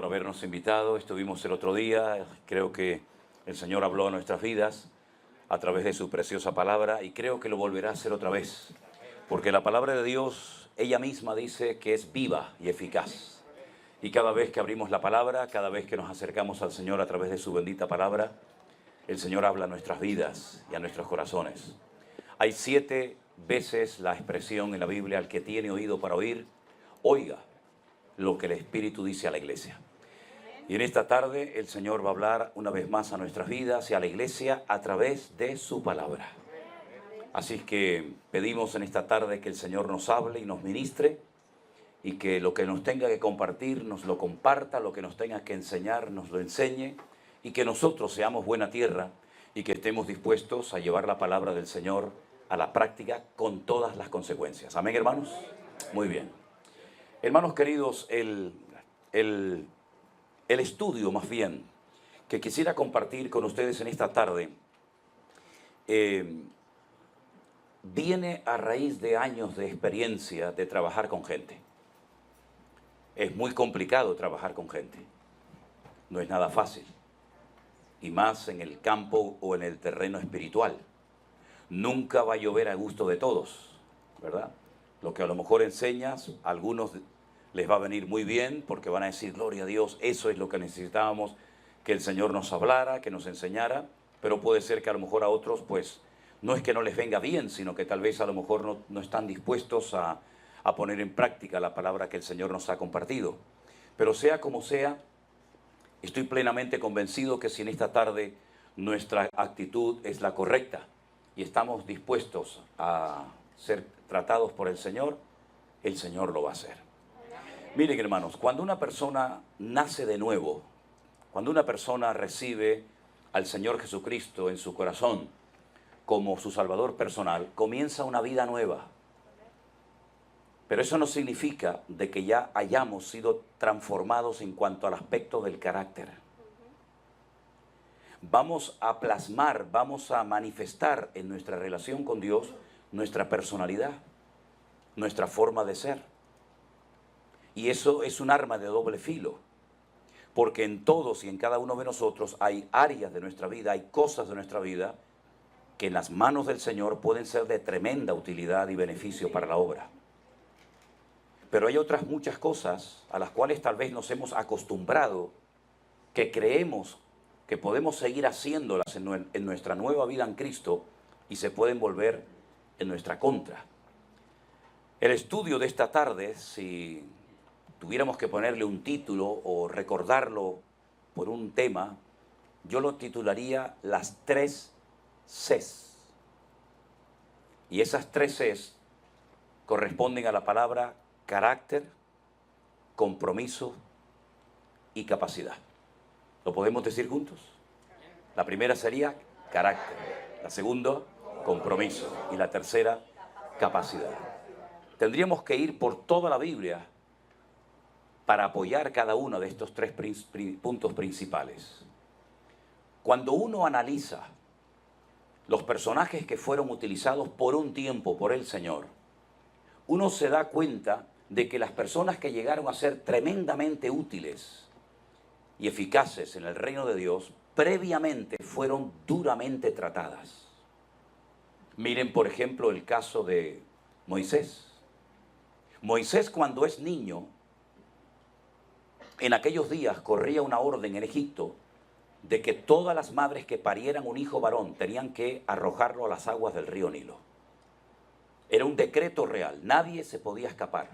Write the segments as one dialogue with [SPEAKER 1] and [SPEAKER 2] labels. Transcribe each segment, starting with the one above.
[SPEAKER 1] por habernos invitado. Estuvimos el otro día. Creo que el Señor habló a nuestras vidas a través de su preciosa palabra y creo que lo volverá a hacer otra vez. Porque la palabra de Dios, ella misma dice que es viva y eficaz. Y cada vez que abrimos la palabra, cada vez que nos acercamos al Señor a través de su bendita palabra, el Señor habla a nuestras vidas y a nuestros corazones. Hay 7 veces la expresión en la Biblia: al que tiene oído para oír, oiga lo que el Espíritu dice a la iglesia. Y en esta tarde el Señor va a hablar una vez más a nuestras vidas y a la iglesia a través de su palabra. Así que pedimos en esta tarde que el Señor nos hable y nos ministre, y que lo que nos tenga que compartir nos lo comparta, lo que nos tenga que enseñar nos lo enseñe, y que nosotros seamos buena tierra y que estemos dispuestos a llevar la palabra del Señor a la práctica con todas las consecuencias. Amén, hermanos. Muy bien. Hermanos queridos, el estudio más bien que quisiera compartir con ustedes en esta tarde viene a raíz de años de experiencia de trabajar con gente. Es muy complicado trabajar con gente. No es nada fácil. Y más en el campo o en el terreno espiritual. Nunca va a llover a gusto de todos, ¿verdad? Lo que a lo mejor enseñas, a algunos les va a venir muy bien porque van a decir: gloria a Dios, eso es lo que necesitábamos, que el Señor nos hablara, que nos enseñara. Pero puede ser que a lo mejor a otros, pues, no es que no les venga bien, sino que tal vez a lo mejor no están dispuestos a poner en práctica la palabra que el Señor nos ha compartido. Pero sea como sea, estoy plenamente convencido que si en esta tarde nuestra actitud es la correcta y estamos dispuestos a ser tratados por el Señor lo va a hacer. Miren, hermanos, cuando una persona nace de nuevo, cuando una persona recibe al Señor Jesucristo en su corazón como su Salvador personal, comienza una vida nueva. Pero eso no significa de que ya hayamos sido transformados en cuanto al aspecto del carácter. Vamos a plasmar, vamos a manifestar en nuestra relación con Dios nuestra personalidad, nuestra forma de ser. Y eso es un arma de doble filo, porque en todos y en cada uno de nosotros hay áreas de nuestra vida, hay cosas de nuestra vida que en las manos del Señor pueden ser de tremenda utilidad y beneficio para la obra. Pero hay otras muchas cosas a las cuales tal vez nos hemos acostumbrado, que creemos que podemos seguir haciéndolas en nuestra nueva vida en Cristo y se pueden volver en nuestra contra. El estudio de esta tarde, si tuviéramos que ponerle un título o recordarlo por un tema, yo lo titularía las 3 Cs. Y esas 3 Cs corresponden a la palabra carácter, compromiso y capacidad. ¿Lo podemos decir juntos? La primera sería carácter, la segunda, compromiso, y la tercera, capacidad. Tendríamos que ir por toda la Biblia para apoyar cada uno de estos 3 puntos principales. Cuando uno analiza los personajes que fueron utilizados por un tiempo por el Señor, uno se da cuenta de que las personas que llegaron a ser tremendamente útiles y eficaces en el reino de Dios, previamente fueron duramente tratadas. Miren, por ejemplo, el caso de Moisés. Moisés, cuando es niño, en aquellos días corría una orden en Egipto de que todas las madres que parieran un hijo varón tenían que arrojarlo a las aguas del río Nilo. Era un decreto real, nadie se podía escapar.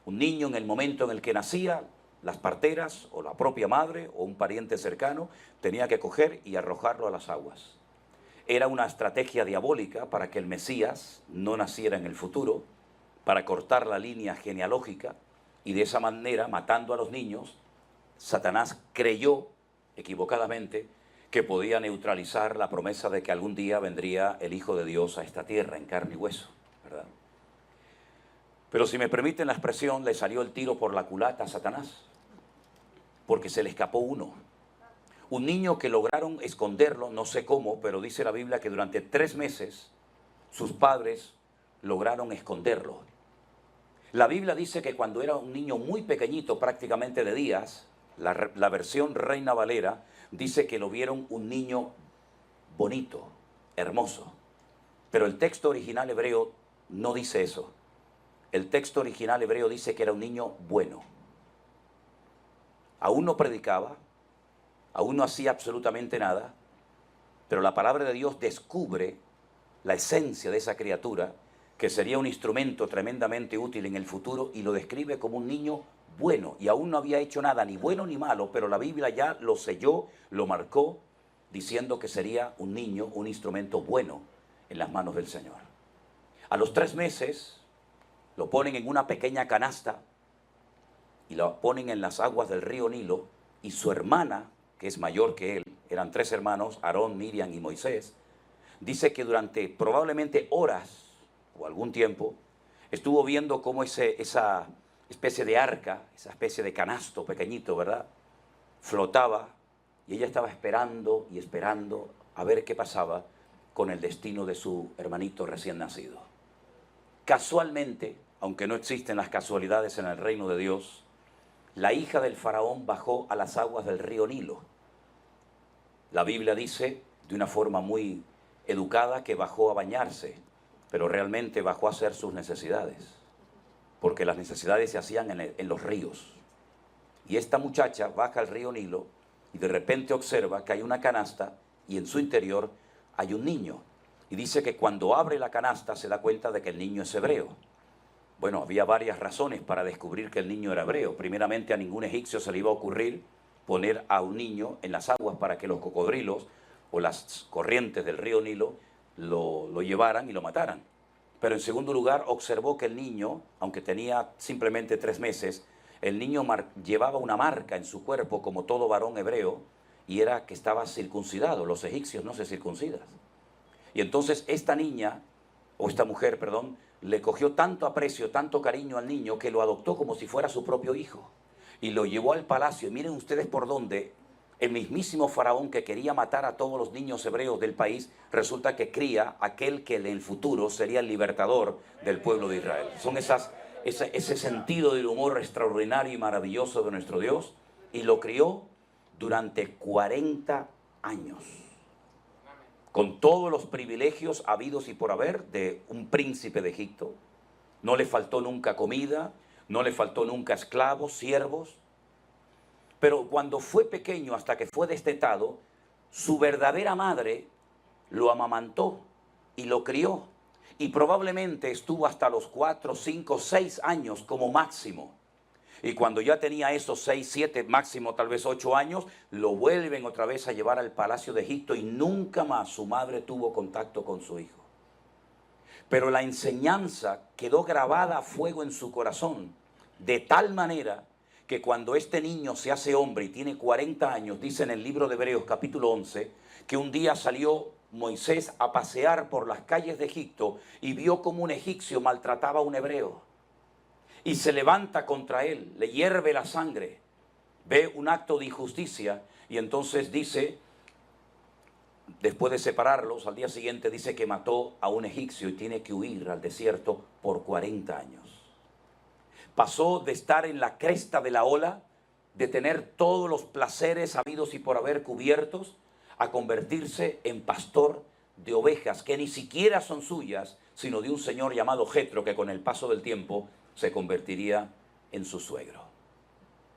[SPEAKER 1] Un niño, en el momento en el que nacía, las parteras o la propia madre o un pariente cercano tenía que coger y arrojarlo a las aguas. Era una estrategia diabólica para que el Mesías no naciera en el futuro, para cortar la línea genealógica, y de esa manera, matando a los niños, Satanás creyó equivocadamente que podía neutralizar la promesa de que algún día vendría el Hijo de Dios a esta tierra en carne y hueso, ¿verdad? Pero si me permiten la expresión, le salió el tiro por la culata a Satanás, porque se le escapó uno. Un niño que lograron esconderlo, no sé cómo, pero dice la Biblia que durante 3 meses sus padres lograron esconderlo. La Biblia dice que cuando era un niño muy pequeñito, prácticamente de días, La versión Reina Valera dice que lo vieron un niño bonito, hermoso. Pero el texto original hebreo no dice eso. El texto original hebreo dice que era un niño bueno. Aún no predicaba, aún no hacía absolutamente nada, pero la palabra de Dios descubre la esencia de esa criatura, que sería un instrumento tremendamente útil en el futuro, y lo describe como un niño bueno, y aún no había hecho nada, ni bueno ni malo, pero la Biblia ya lo selló, lo marcó, diciendo que sería un niño, un instrumento bueno en las manos del Señor. A los 3 meses lo ponen en una pequeña canasta y lo ponen en las aguas del río Nilo, y su hermana, que es mayor que él, eran 3 hermanos, Aarón, Miriam y Moisés, dice que durante probablemente horas o algún tiempo estuvo viendo cómo esa especie de arca, esa especie de canasto pequeñito, ¿verdad?, flotaba, y ella estaba esperando y esperando a ver qué pasaba con el destino de su hermanito recién nacido. Casualmente, aunque no existen las casualidades en el reino de Dios, la hija del faraón bajó a las aguas del río Nilo. La Biblia dice, de una forma muy educada, que bajó a bañarse, pero realmente bajó a hacer sus necesidades, porque las necesidades se hacían en los ríos. Y esta muchacha baja al río Nilo y de repente observa que hay una canasta y en su interior hay un niño. Y dice que cuando abre la canasta se da cuenta de que el niño es hebreo. Bueno, había varias razones para descubrir que el niño era hebreo. Primeramente, a ningún egipcio se le iba a ocurrir poner a un niño en las aguas para que los cocodrilos o las corrientes del río Nilo lo llevaran y lo mataran. Pero en segundo lugar, observó que el niño, aunque tenía simplemente 3 meses, el niño llevaba una marca en su cuerpo como todo varón hebreo, y era que estaba circuncidado. Los egipcios no se circuncidan. Y entonces esta niña, o esta mujer, perdón, le cogió tanto aprecio, tanto cariño al niño, que lo adoptó como si fuera su propio hijo. Y lo llevó al palacio. Y miren ustedes por dónde el mismísimo faraón, que quería matar a todos los niños hebreos del país, resulta que cría aquel que en el futuro sería el libertador del pueblo de Israel. Son ese sentido del humor extraordinario y maravilloso de nuestro Dios. Y lo crió durante 40 años. Con todos los privilegios habidos y por haber de un príncipe de Egipto. No le faltó nunca comida, no le faltó nunca esclavos, siervos. Pero cuando fue pequeño, hasta que fue destetado, su verdadera madre lo amamantó y lo crió. Y probablemente estuvo hasta los 4, 5, 6 años como máximo. Y cuando ya tenía esos 6, 7, máximo tal vez 8 años, lo vuelven otra vez a llevar al palacio de Egipto, y nunca más su madre tuvo contacto con su hijo. Pero la enseñanza quedó grabada a fuego en su corazón, de tal manera que cuando este niño se hace hombre y tiene 40 años, dice en el libro de Hebreos capítulo 11, que un día salió Moisés a pasear por las calles de Egipto y vio como un egipcio maltrataba a un hebreo. Y se levanta contra él, le hierve la sangre, ve un acto de injusticia, y entonces dice, después de separarlos, al día siguiente dice que mató a un egipcio y tiene que huir al desierto por 40 años. Pasó de estar en la cresta de la ola, de tener todos los placeres habidos y por haber cubiertos, a convertirse en pastor de ovejas que ni siquiera son suyas, sino de un señor llamado Jetro, que con el paso del tiempo se convertiría en su suegro.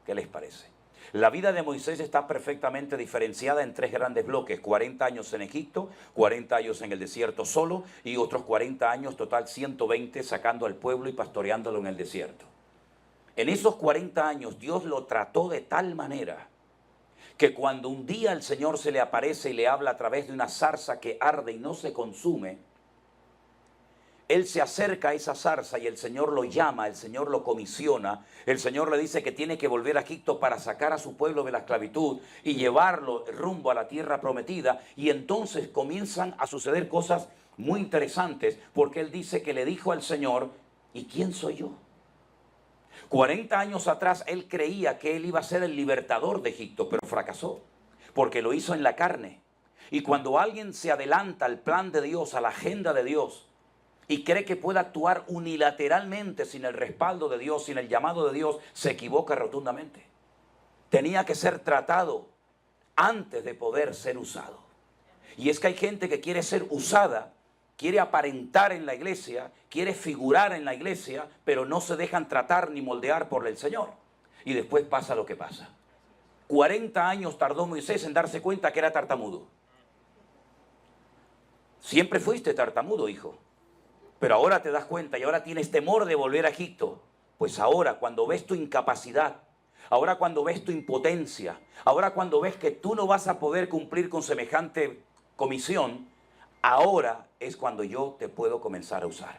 [SPEAKER 1] ¿Qué les parece? La vida de Moisés está perfectamente diferenciada en 3 grandes bloques: 40 años en Egipto, 40 años en el desierto solo, y otros 40 años, total 120, sacando al pueblo y pastoreándolo en el desierto. En esos 40 años Dios lo trató de tal manera que cuando un día el Señor se le aparece y le habla a través de una zarza que arde y no se consume, él se acerca a esa zarza y el Señor lo llama, el Señor lo comisiona, el Señor le dice que tiene que volver a Egipto para sacar a su pueblo de la esclavitud y llevarlo rumbo a la tierra prometida. Y entonces comienzan a suceder cosas muy interesantes, porque él dice que le dijo al Señor, ¿y quién soy yo? 40 años atrás él creía que él iba a ser el libertador de Egipto, pero fracasó, porque lo hizo en la carne. Y cuando alguien se adelanta al plan de Dios, a la agenda de Dios, y cree que puede actuar unilateralmente sin el respaldo de Dios, sin el llamado de Dios, se equivoca rotundamente. tenía que ser tratado antes de poder ser usado. Y es que hay gente que quiere ser usada, quiere aparentar en la iglesia, quiere figurar en la iglesia, pero no se dejan tratar ni moldear por el Señor. Y después pasa lo que pasa. 40 años tardó Moisés en darse cuenta que era tartamudo. Siempre fuiste tartamudo, hijo. Pero ahora te das cuenta y ahora tienes temor de volver a Egipto. Pues ahora, cuando ves tu incapacidad, ahora cuando ves tu impotencia, ahora cuando ves que tú no vas a poder cumplir con semejante comisión, ahora es cuando yo te puedo comenzar a usar.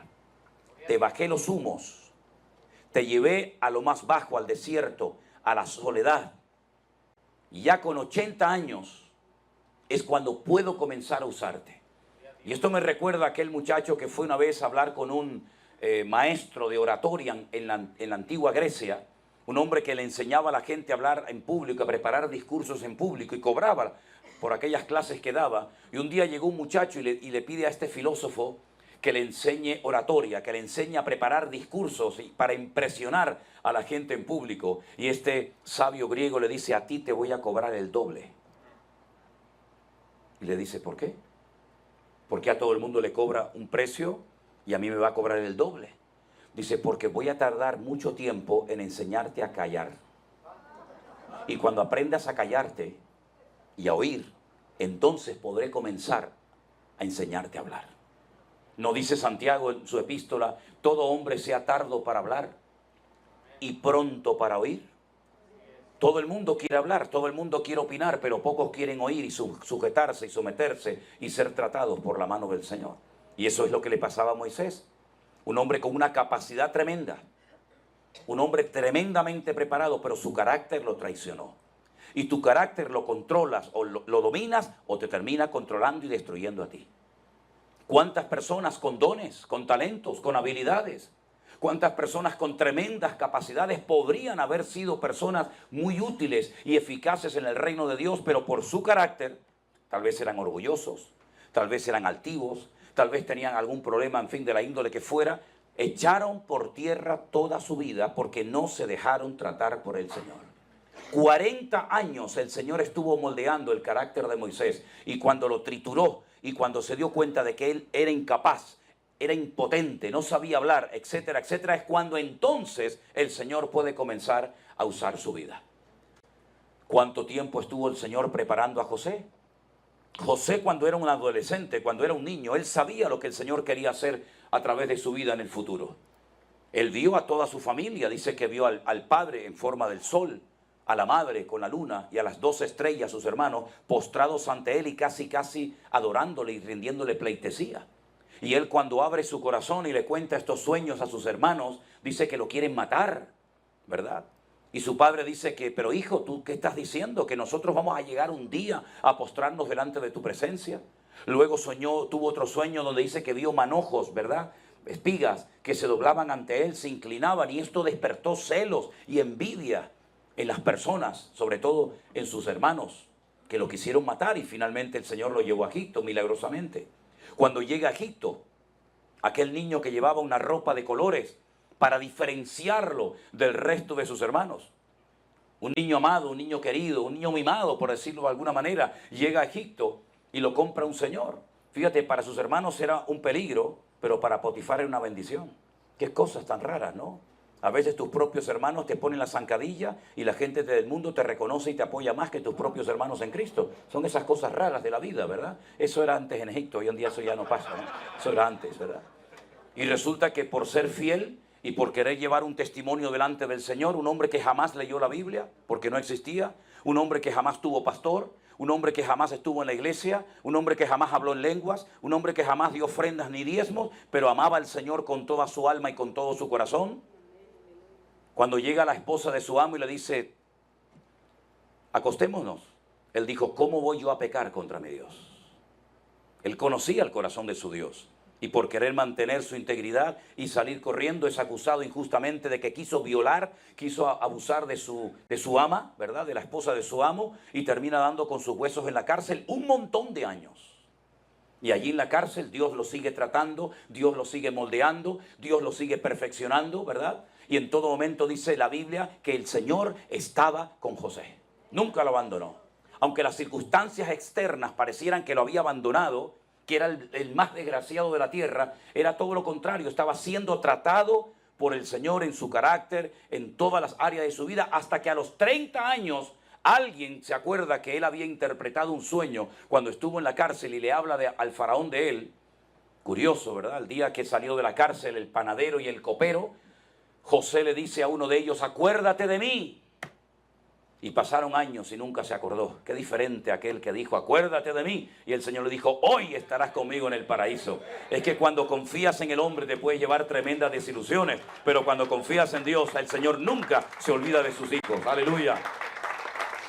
[SPEAKER 1] Te bajé los humos, te llevé a lo más bajo, al desierto, a la soledad. Y ya con 80 años es cuando puedo comenzar a usarte. Y esto me recuerda a aquel muchacho que fue una vez a hablar con un maestro de oratoria en la antigua Grecia, un hombre que le enseñaba a la gente a hablar en público, a preparar discursos en público y cobraba por aquellas clases que daba. Y un día llegó un muchacho y le pide a este filósofo que le enseñe oratoria, que le enseñe a preparar discursos para impresionar a la gente en público. Y este sabio griego le dice: a ti te voy a cobrar el doble. Y le dice: ¿por qué? Porque a todo el mundo le cobra un precio y a mí me va a cobrar el doble. Dice: porque voy a tardar mucho tiempo en enseñarte a callar. Y cuando aprendas a callarte y a oír, entonces podré comenzar a enseñarte a hablar. ¿No dice Santiago en su epístola: todo hombre sea tardo para hablar y pronto para oír? Todo el mundo quiere hablar, todo el mundo quiere opinar, pero pocos quieren oír y sujetarse y someterse y ser tratados por la mano del Señor. Y eso es lo que le pasaba a Moisés. Un hombre con una capacidad tremenda, un hombre tremendamente preparado, pero su carácter lo traicionó. Y tu carácter lo controlas o lo dominas, o te termina controlando y destruyendo a ti. ¿Cuántas personas con dones, con talentos, con habilidades? ¿Cuántas personas con tremendas capacidades podrían haber sido personas muy útiles y eficaces en el reino de Dios, pero por su carácter tal vez eran orgullosos, tal vez eran altivos, tal vez tenían algún problema, en fin, de la índole que fuera, echaron por tierra toda su vida porque no se dejaron tratar por el Señor? 40 años el Señor estuvo moldeando el carácter de Moisés, y cuando lo trituró y cuando se dio cuenta de que él era incapaz, era impotente, no sabía hablar, etcétera, etcétera, es cuando entonces el Señor puede comenzar a usar su vida. ¿Cuánto tiempo estuvo el Señor preparando a José? José, cuando era un adolescente, cuando era un niño, él sabía lo que el Señor quería hacer a través de su vida en el futuro. Él vio a toda su familia, dice que vio al padre en forma del sol, a la madre con la luna y a las 2 estrellas, sus hermanos, postrados ante él y casi adorándole y rindiéndole pleitesía. Y él, cuando abre su corazón y le cuenta estos sueños a sus hermanos, dice que lo quieren matar, ¿verdad? Y su padre dice que: pero hijo, ¿tú qué estás diciendo? ¿Que nosotros vamos a llegar un día a postrarnos delante de tu presencia? Luego tuvo otro sueño donde dice que vio manojos, ¿verdad? Espigas que se doblaban ante él, se inclinaban, y esto despertó celos y envidia en las personas, sobre todo en sus hermanos, que lo quisieron matar, y finalmente el Señor lo llevó a Egipto milagrosamente. Cuando llega a Egipto, aquel niño que llevaba una ropa de colores para diferenciarlo del resto de sus hermanos, un niño amado, un niño querido, un niño mimado, por decirlo de alguna manera, llega a Egipto y lo compra un señor. Fíjate, para sus hermanos era un peligro, pero para Potifar era una bendición. Qué cosas tan raras, ¿no? A veces tus propios hermanos te ponen la zancadilla y la gente del mundo te reconoce y te apoya más que tus propios hermanos en Cristo. Son esas cosas raras de la vida, ¿verdad? Eso era antes en Egipto, hoy en día eso ya no pasa, ¿no? Eso era antes, ¿verdad? Y resulta que por ser fiel y por querer llevar un testimonio delante del Señor, un hombre que jamás leyó la Biblia, porque no existía, un hombre que jamás tuvo pastor, un hombre que jamás estuvo en la iglesia, un hombre que jamás habló en lenguas, un hombre que jamás dio ofrendas ni diezmos, pero amaba al Señor con toda su alma y con todo su corazón. Cuando llega la esposa de su amo y le dice: acostémonos, él dijo: ¿cómo voy yo a pecar contra mi Dios? Él conocía el corazón de su Dios, y por querer mantener su integridad y salir corriendo es acusado injustamente de que quiso violar, quiso abusar de su ama, ¿verdad? De la esposa de su amo, y termina dando con sus huesos en la cárcel un montón de años. Y allí en la cárcel Dios lo sigue tratando, Dios lo sigue moldeando, Dios lo sigue perfeccionando, ¿verdad? Y en todo momento dice la Biblia que el Señor estaba con José. Nunca lo abandonó. Aunque las circunstancias externas parecieran que lo había abandonado, que era el más desgraciado de la tierra, era todo lo contrario. Estaba siendo tratado por el Señor en su carácter, en todas las áreas de su vida, hasta que a los 30 años alguien se acuerda que él había interpretado un sueño cuando estuvo en la cárcel y le habla al faraón de él. Curioso, ¿verdad? El día que salió de la cárcel el panadero y el copero, José le dice a uno de ellos, acuérdate de mí. Y pasaron años y nunca se acordó. Qué diferente aquel que dijo, acuérdate de mí. Y el Señor le dijo, hoy estarás conmigo en el paraíso. Es que cuando confías en el hombre te puede llevar tremendas desilusiones. Pero cuando confías en Dios, el Señor nunca se olvida de sus hijos. Aleluya.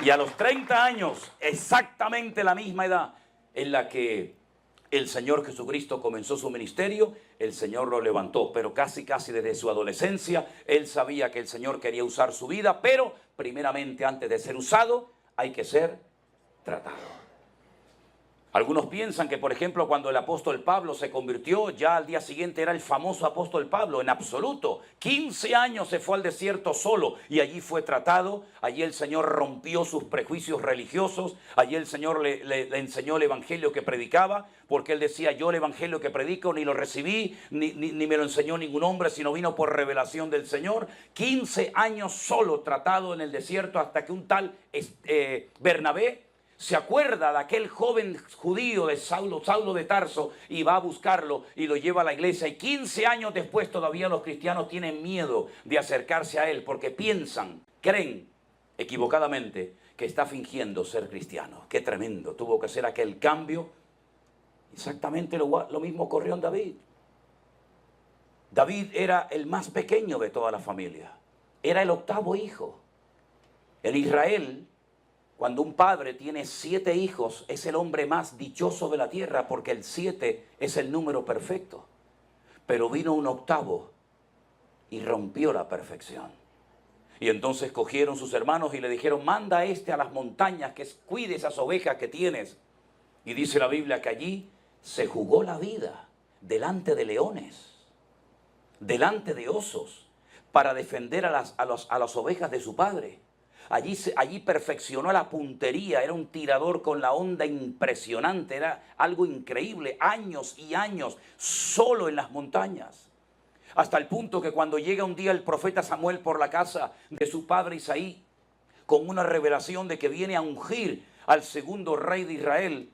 [SPEAKER 1] Y a los 30 años, exactamente la misma edad en la que el Señor Jesucristo comenzó su ministerio, el Señor lo levantó, pero casi desde su adolescencia, él sabía que el Señor quería usar su vida, pero primeramente antes de ser usado, hay que ser tratado. Algunos piensan que, por ejemplo, cuando el apóstol Pablo se convirtió, ya al día siguiente era el famoso apóstol Pablo. En absoluto. 15 años se fue al desierto solo y allí fue tratado. Allí el Señor rompió sus prejuicios religiosos. Allí el Señor le enseñó el evangelio que predicaba, porque él decía, yo el evangelio que predico ni lo recibí, ni me lo enseñó ningún hombre, sino vino por revelación del Señor. 15 años solo tratado en el desierto hasta que un tal Bernabé se acuerda de aquel joven judío de Saulo de Tarso, y va a buscarlo y lo lleva a la iglesia. Y 15 años después todavía los cristianos tienen miedo de acercarse a él porque creen equivocadamente que está fingiendo ser cristiano. Qué tremendo, tuvo que ser aquel cambio. Exactamente lo mismo ocurrió en David. David era el más pequeño de toda la familia. Era el 8º hijo. En Israel, cuando un padre tiene 7 hijos, es el hombre más dichoso de la tierra, porque el 7 es el número perfecto. Pero vino un 8º y rompió la perfección. Y entonces cogieron sus hermanos y le dijeron, manda a las montañas que cuide esas ovejas que tienes. Y dice la Biblia que allí se jugó la vida delante de leones, delante de osos, para defender a las ovejas de su padre. Allí perfeccionó la puntería, era un tirador con la onda impresionante, era algo increíble, años y años solo en las montañas. Hasta el punto que cuando llega un día el profeta Samuel por la casa de su padre Isaí, con una revelación de que viene a ungir al segundo rey de Israel,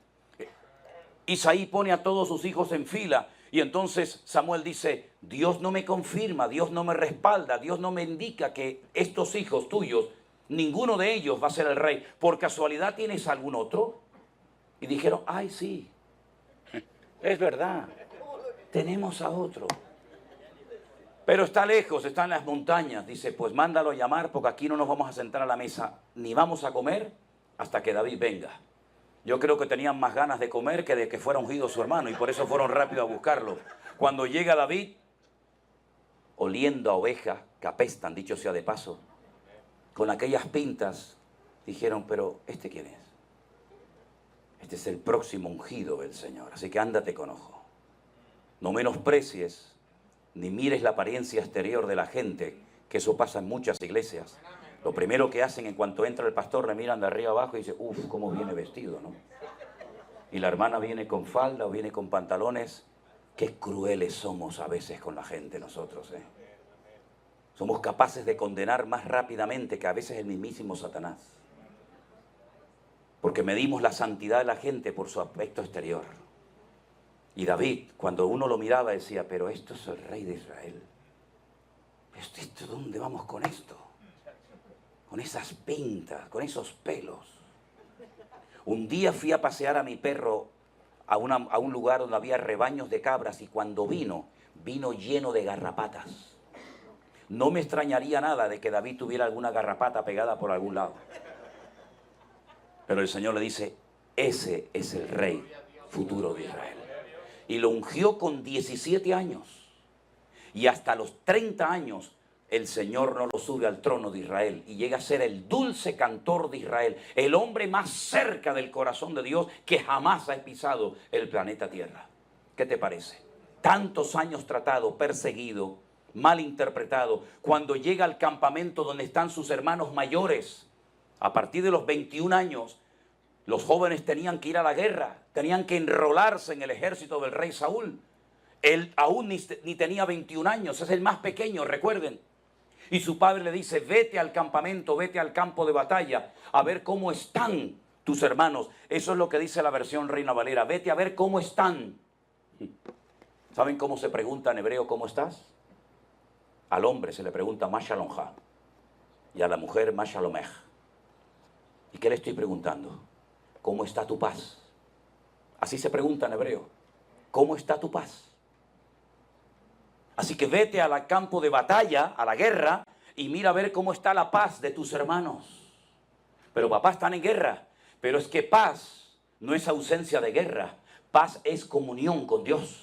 [SPEAKER 1] Isaí pone a todos sus hijos en fila. Y entonces Samuel dice, Dios no me confirma, Dios no me respalda, Dios no me indica que estos hijos tuyos, ninguno de ellos va a ser el rey. ¿Por casualidad tienes algún otro? Y dijeron, ay sí, es verdad, tenemos a otro. Pero está lejos, está en las montañas. Dice, pues mándalo a llamar, porque aquí no nos vamos a sentar a la mesa, ni vamos a comer hasta que David venga. Yo creo que tenían más ganas de comer que de que fuera ungido su hermano, y por eso fueron rápido a buscarlo. Cuando llega David, oliendo a ovejas que apestan, dicho sea de paso, con aquellas pintas, dijeron, pero ¿este quién es? Este es el próximo ungido del Señor, así que ándate con ojo. No menosprecies, ni mires la apariencia exterior de la gente, que eso pasa en muchas iglesias. Lo primero que hacen en cuanto entra el pastor, le miran de arriba abajo y dicen, uff, cómo viene vestido, ¿no? Y la hermana viene con falda o viene con pantalones. Qué crueles somos a veces con la gente nosotros, ¿eh? Somos capaces de condenar más rápidamente que a veces el mismísimo Satanás. Porque medimos la santidad de la gente por su aspecto exterior. Y David, cuando uno lo miraba, decía, pero esto es el rey de Israel. ¿Dónde vamos con esto? Con esas pintas, con esos pelos. Un día fui a pasear a mi perro a un lugar donde había rebaños de cabras, y cuando vino lleno de garrapatas. No me extrañaría nada de que David tuviera alguna garrapata pegada por algún lado. Pero el Señor le dice, ese es el rey futuro de Israel. Y lo ungió con 17 años. Y hasta los 30 años el Señor no lo sube al trono de Israel y llega a ser el dulce cantor de Israel, el hombre más cerca del corazón de Dios que jamás ha pisado el planeta Tierra. ¿Qué te parece? Tantos años tratado, perseguido, mal interpretado. Cuando llega al campamento donde están sus hermanos mayores, A partir de los 21 años, los jóvenes tenían que ir a la guerra, tenían que enrolarse en el ejército del rey Saúl. Él aún ni tenía 21 años, es el más pequeño, recuerden. Y su padre le dice, vete al campamento, vete al campo de batalla, a ver cómo están tus hermanos. Eso es lo que dice la versión Reina Valera, vete a ver cómo están. ¿Saben cómo se pregunta en hebreo cómo estás? Al hombre se le pregunta ma shalomcha y a la mujer ma shalomech. ¿Y qué le estoy preguntando? ¿Cómo está tu paz? Así se pregunta en hebreo. ¿Cómo está tu paz? Así que vete al campo de batalla, a la guerra, y mira a ver cómo está la paz de tus hermanos. Pero papá, están en guerra. Pero es que paz no es ausencia de guerra. Paz es comunión con Dios.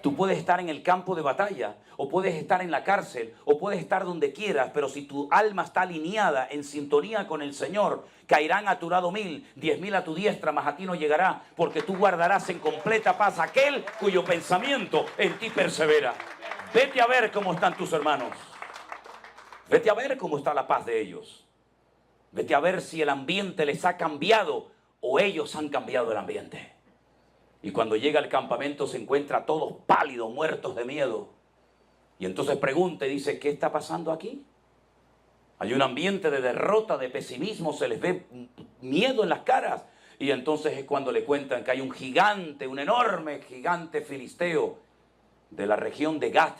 [SPEAKER 1] Tú puedes estar en el campo de batalla, o puedes estar en la cárcel, o puedes estar donde quieras, pero si tu alma está alineada en sintonía con el Señor, caerán a tu lado 1000, 10.000 a tu diestra, mas a ti no llegará, porque tú guardarás en completa paz aquel cuyo pensamiento en ti persevera. Vete a ver cómo están tus hermanos. Vete a ver cómo está la paz de ellos. Vete a ver si el ambiente les ha cambiado o ellos han cambiado el ambiente. Y cuando llega al campamento se encuentra a todos pálidos, muertos de miedo. Y entonces pregunta y dice, ¿qué está pasando aquí? Hay un ambiente de derrota, de pesimismo, se les ve miedo en las caras. Y entonces es cuando le cuentan que hay un gigante, un enorme gigante filisteo de la región de Gat,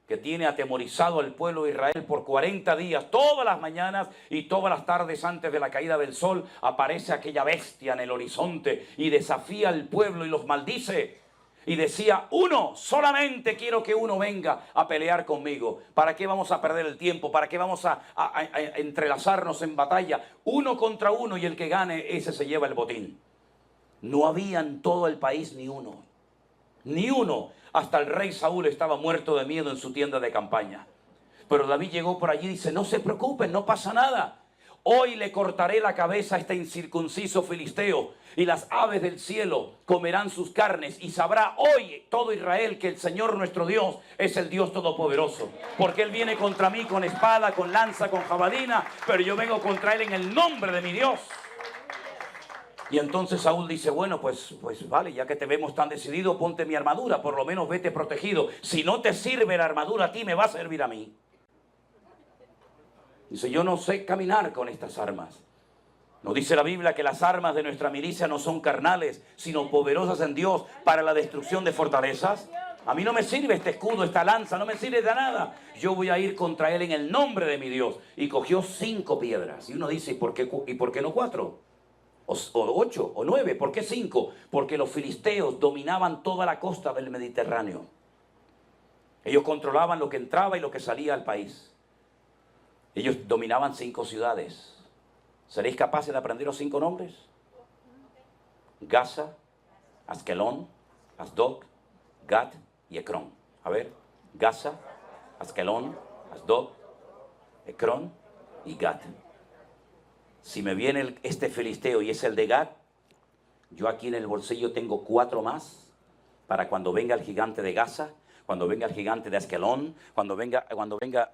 [SPEAKER 1] que tiene atemorizado al pueblo de Israel por 40 días, todas las mañanas y todas las tardes antes de la caída del sol, aparece aquella bestia en el horizonte y desafía al pueblo y los maldice. Y decía, solamente quiero que uno venga a pelear conmigo. ¿Para qué vamos a perder el tiempo? ¿Para qué vamos a entrelazarnos en batalla? Uno contra uno y el que gane, ese se lleva el botín. No había en todo el país ni uno. Ni uno. Hasta el rey Saúl estaba muerto de miedo en su tienda de campaña. Pero David llegó por allí y dice, no se preocupen, no pasa nada. Hoy le cortaré la cabeza a este incircunciso filisteo y las aves del cielo comerán sus carnes y sabrá hoy todo Israel que el Señor nuestro Dios es el Dios todopoderoso. Porque Él viene contra mí con espada, con lanza, con jabalina, pero yo vengo contra Él en el nombre de mi Dios. Y entonces Saúl dice, bueno, pues vale, ya que te vemos tan decidido, ponte mi armadura, por lo menos vete protegido. Si no te sirve la armadura a ti, me va a servir a mí. Dice, yo no sé caminar con estas armas. ¿No dice la Biblia que las armas de nuestra milicia no son carnales, sino poderosas en Dios para la destrucción de fortalezas? A mí no me sirve este escudo, esta lanza, no me sirve de nada. Yo voy a ir contra él en el nombre de mi Dios. Y cogió 5 piedras. Y uno dice, ¿y por qué no 4? O 8 o 9, ¿por qué 5? Porque los filisteos dominaban toda la costa del Mediterráneo. Ellos controlaban lo que entraba y lo que salía al país. Ellos dominaban 5 ciudades. ¿Seréis capaces de aprender los 5 nombres? Gaza, Askelón, Asdod, Gat y Ecrón. A ver, Gaza, Askelón, Asdod, Ecrón y Gat. Si me viene este filisteo y es el de Gat, yo aquí en el bolsillo tengo 4 más para cuando venga el gigante de Gaza, cuando venga el gigante de Askelón, cuando venga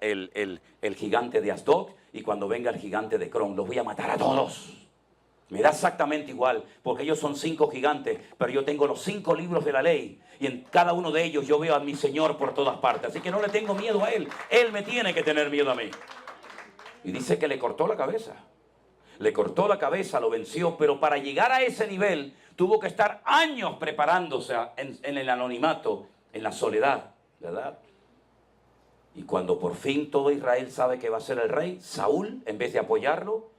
[SPEAKER 1] el gigante de Asdod y cuando venga el gigante de Ecrón. Los voy a matar a todos. Me da exactamente igual, porque ellos son 5 gigantes, pero yo tengo los 5 libros de la ley y en cada uno de ellos yo veo a mi Señor por todas partes. Así que no le tengo miedo a Él. Él me tiene que tener miedo a mí. Y dice que le cortó la cabeza. Le cortó la cabeza, lo venció, pero para llegar a ese nivel tuvo que estar años preparándose en el anonimato, en la soledad, ¿verdad? Y cuando por fin todo Israel sabe que va a ser el rey, Saúl, en vez de apoyarlo,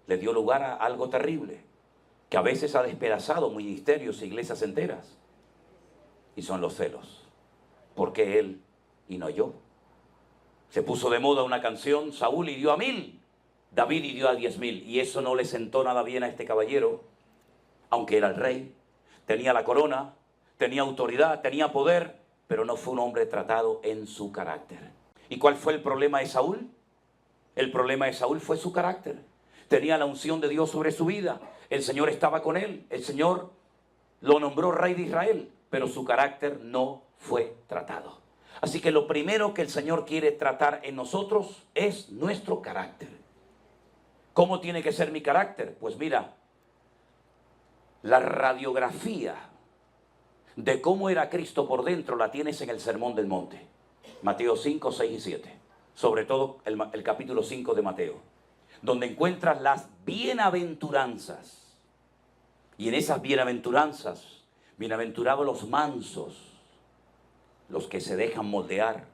[SPEAKER 1] le dio lugar a algo terrible, que a veces ha despedazado ministerios e iglesias enteras. Y son los celos. ¿Por qué él y no yo? Se puso de moda una canción, Saúl hirió a 1000. David hirió a 10.000 y eso no le sentó nada bien a este caballero, aunque era el rey, tenía la corona, tenía autoridad, tenía poder, pero no fue un hombre tratado en su carácter. ¿Y cuál fue el problema de Saúl? El problema de Saúl fue su carácter. Tenía la unción de Dios sobre su vida, el Señor estaba con él, el Señor lo nombró rey de Israel, pero su carácter no fue tratado. Así que lo primero que el Señor quiere tratar en nosotros es nuestro carácter. ¿Cómo tiene que ser mi carácter? Pues mira, la radiografía de cómo era Cristo por dentro la tienes en el Sermón del Monte. Mateo 5, 6 y 7. Sobre todo el capítulo 5 de Mateo, donde encuentras las bienaventuranzas. Y en esas bienaventuranzas, bienaventurados los mansos, los que se dejan moldear.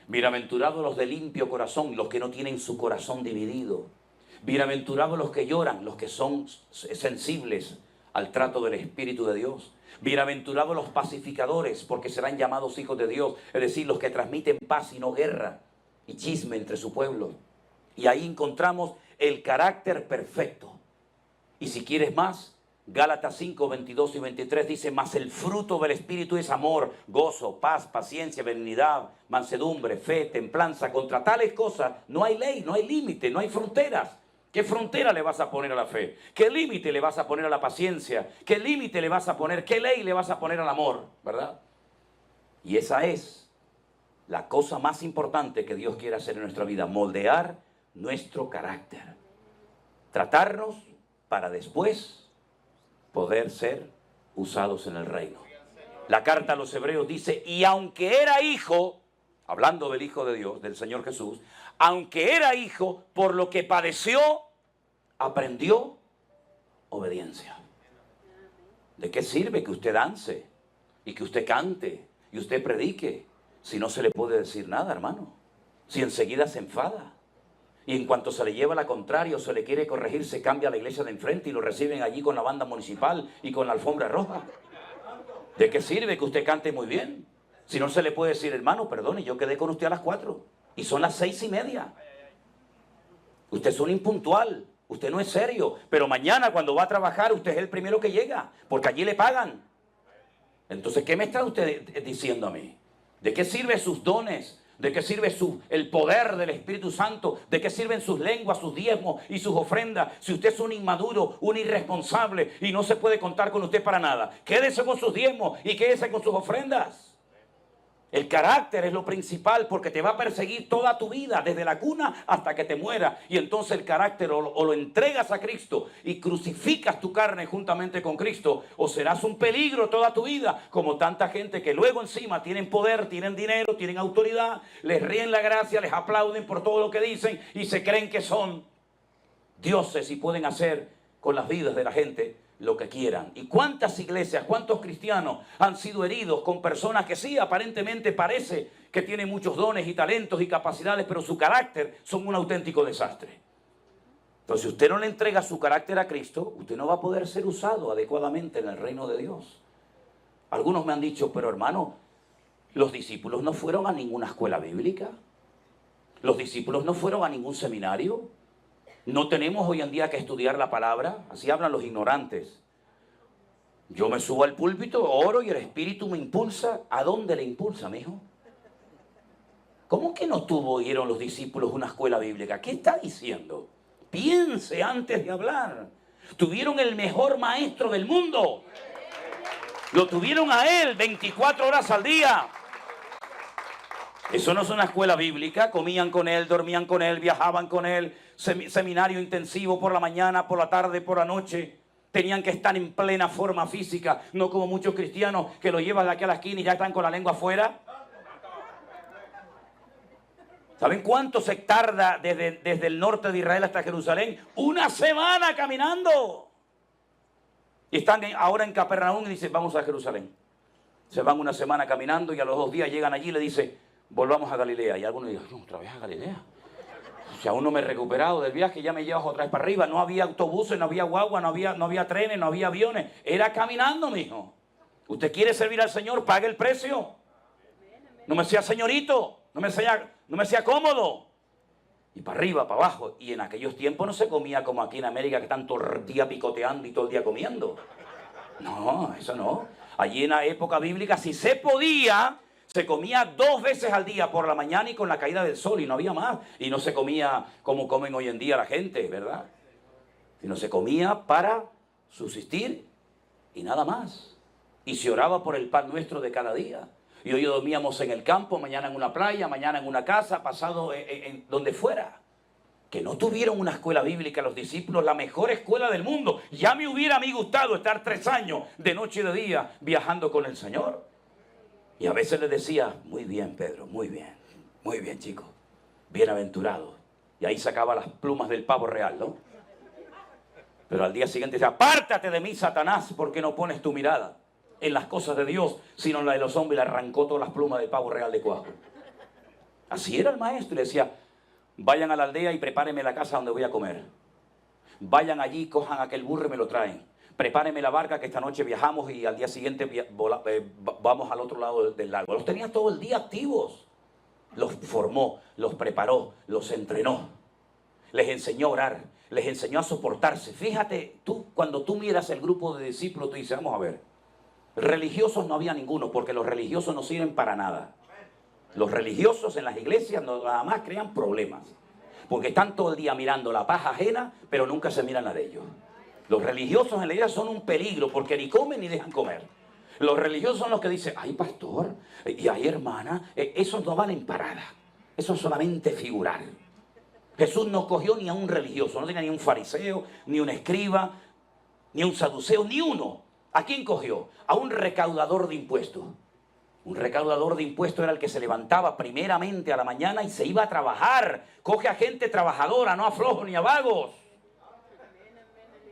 [SPEAKER 1] Bienaventurados los de limpio corazón, los que no tienen su corazón dividido. Bienaventurados los que lloran, los que son sensibles al trato del Espíritu de Dios. Bienaventurados los pacificadores, porque serán llamados hijos de Dios, es decir, los que transmiten paz y no guerra y chisme entre su pueblo. Y ahí encontramos el carácter perfecto. Y si quieres más, Gálatas 5, 22 y 23 dice: mas el fruto del Espíritu es amor, gozo, paz, paciencia, benignidad, mansedumbre, fe, templanza. Contra tales cosas no hay ley, no hay límite, no hay fronteras. ¿Qué frontera le vas a poner a la fe? ¿Qué límite le vas a poner a la paciencia? ¿Qué límite le vas a poner? ¿Qué ley le vas a poner al amor? ¿Verdad? Y esa es la cosa más importante que Dios quiere hacer en nuestra vida: moldear nuestro carácter. Tratarnos para después poder ser usados en el reino. La carta a los Hebreos dice: y aunque era hijo, hablando del Hijo de Dios, del Señor Jesús, aunque era hijo, por lo que padeció, aprendió obediencia. ¿De qué sirve que usted dance y que usted cante y usted predique si no se le puede decir nada, hermano? Si enseguida se enfada. Y en cuanto se le lleva la contraria o se le quiere corregir, se cambia a la iglesia de enfrente y lo reciben allí con la banda municipal y con la alfombra roja. ¿De qué sirve que usted cante muy bien? Si no se le puede decir: hermano, perdone, yo quedé con usted a las 4 y son las 6:30. Usted es un impuntual, usted no es serio, pero mañana cuando va a trabajar usted es el primero que llega, porque allí le pagan. Entonces, ¿qué me está usted diciendo a mí? ¿De qué sirven sus dones? ¿De qué sirve el poder del Espíritu Santo? ¿De qué sirven sus lenguas, sus diezmos y sus ofrendas? Si usted es un inmaduro, un irresponsable y no se puede contar con usted para nada, quédese con sus diezmos y quédese con sus ofrendas. El carácter es lo principal, porque te va a perseguir toda tu vida, desde la cuna hasta que te mueras. Y entonces el carácter o lo entregas a Cristo y crucificas tu carne juntamente con Cristo, o serás un peligro toda tu vida, como tanta gente que luego encima tienen poder, tienen dinero, tienen autoridad, les ríen la gracia, les aplauden por todo lo que dicen y se creen que son dioses y pueden hacer con las vidas de la gente lo que quieran. ¿Y cuántas iglesias, cuántos cristianos han sido heridos con personas que sí, aparentemente parece que tienen muchos dones y talentos y capacidades, pero su carácter son un auténtico desastre? Entonces, si usted no le entrega su carácter a Cristo, usted no va a poder ser usado adecuadamente en el reino de Dios. Algunos me han dicho: pero hermano, los discípulos no fueron a ninguna escuela bíblica, los discípulos no fueron a ningún seminario. No tenemos hoy en día que estudiar la palabra. Así hablan los ignorantes. Yo me subo al púlpito, oro y el Espíritu me impulsa. ¿A dónde le impulsa, mijo? ¿Cómo que no tuvieron los discípulos una escuela bíblica? ¿Qué está diciendo? Piense antes de hablar. Tuvieron el mejor maestro del mundo. Lo tuvieron a él 24 horas al día. Eso no es una escuela bíblica. Comían con él, dormían con él, viajaban con él. Seminario intensivo por la mañana, por la tarde, por la noche. Tenían que estar en plena forma física, no como muchos cristianos que lo llevan de aquí a la esquina y ya están con la lengua afuera. ¿Saben cuánto se tarda desde el norte de Israel hasta Jerusalén? 1 semana caminando. Y están ahora en Capernaum y dicen: vamos a Jerusalén. Se van 1 semana caminando y a los 2 días llegan allí y le dicen: volvamos a Galilea. Y algunos dicen: no, otra vez a Galilea. Si aún no me he recuperado del viaje, ya me llevas otra vez para arriba. No había autobuses, no había guagua, no había trenes, no había aviones. Era caminando, mijo. ¿Usted quiere servir al Señor? Pague el precio. No me sea señorito, no me sea cómodo. Y para arriba, para abajo. Y en aquellos tiempos no se comía como aquí en América, que están todo el día picoteando y todo el día comiendo. No, eso no. Allí en la época bíblica, si se podía, se comía 2 veces al día, por la mañana y con la caída del sol, y no había más. Y no se comía como comen hoy en día la gente, ¿verdad? Sino se comía para subsistir y nada más. Y se oraba por el pan nuestro de cada día. Y hoy dormíamos en el campo, mañana en una playa, mañana en una casa, pasado en donde fuera. que no tuvieron una escuela bíblica los discípulos, la mejor escuela del mundo. Ya me hubiera a mí gustado estar 3 años de noche y de día viajando con el Señor. Y a veces les decía, muy bien Pedro, muy bien chicos, bienaventurado. Y ahí sacaba las plumas del pavo real, ¿no? Pero al día siguiente decía, apártate de mí, Satanás, porque no pones tu mirada en las cosas de Dios, sino en la de los hombres. Y le arrancó todas las plumas del pavo real de cuajo. Así era el maestro. Y le decía, vayan a la aldea y prepárenme la casa donde voy a comer. Vayan allí, cojan aquel burro y me lo traen. Prepárenme la barca que esta noche viajamos y al día siguiente vamos al otro lado del lago. Los tenía todo el día activos. Los formó, los preparó, los entrenó. Les enseñó a orar, les enseñó a soportarse. Fíjate, cuando tú miras el grupo de discípulos, tú dices, vamos a ver, religiosos no había ninguno, porque los religiosos no sirven para nada. Los religiosos en las iglesias nada más crean problemas, porque están todo el día mirando la paja ajena, pero nunca se miran la de ellos. Los religiosos en la iglesia son un peligro, porque ni comen ni dejan comer. Los religiosos son los que dicen, ay pastor, y ay hermana, esos no valen para nada. Eso es solamente figurar. Jesús no cogió ni a un religioso, no tenía ni un fariseo, ni un escriba, ni un saduceo, ni uno. ¿A quién cogió? A un recaudador de impuestos. Un recaudador de impuestos era el que se levantaba primeramente a la mañana y se iba a trabajar. Coge a gente trabajadora, no a flojos ni a vagos.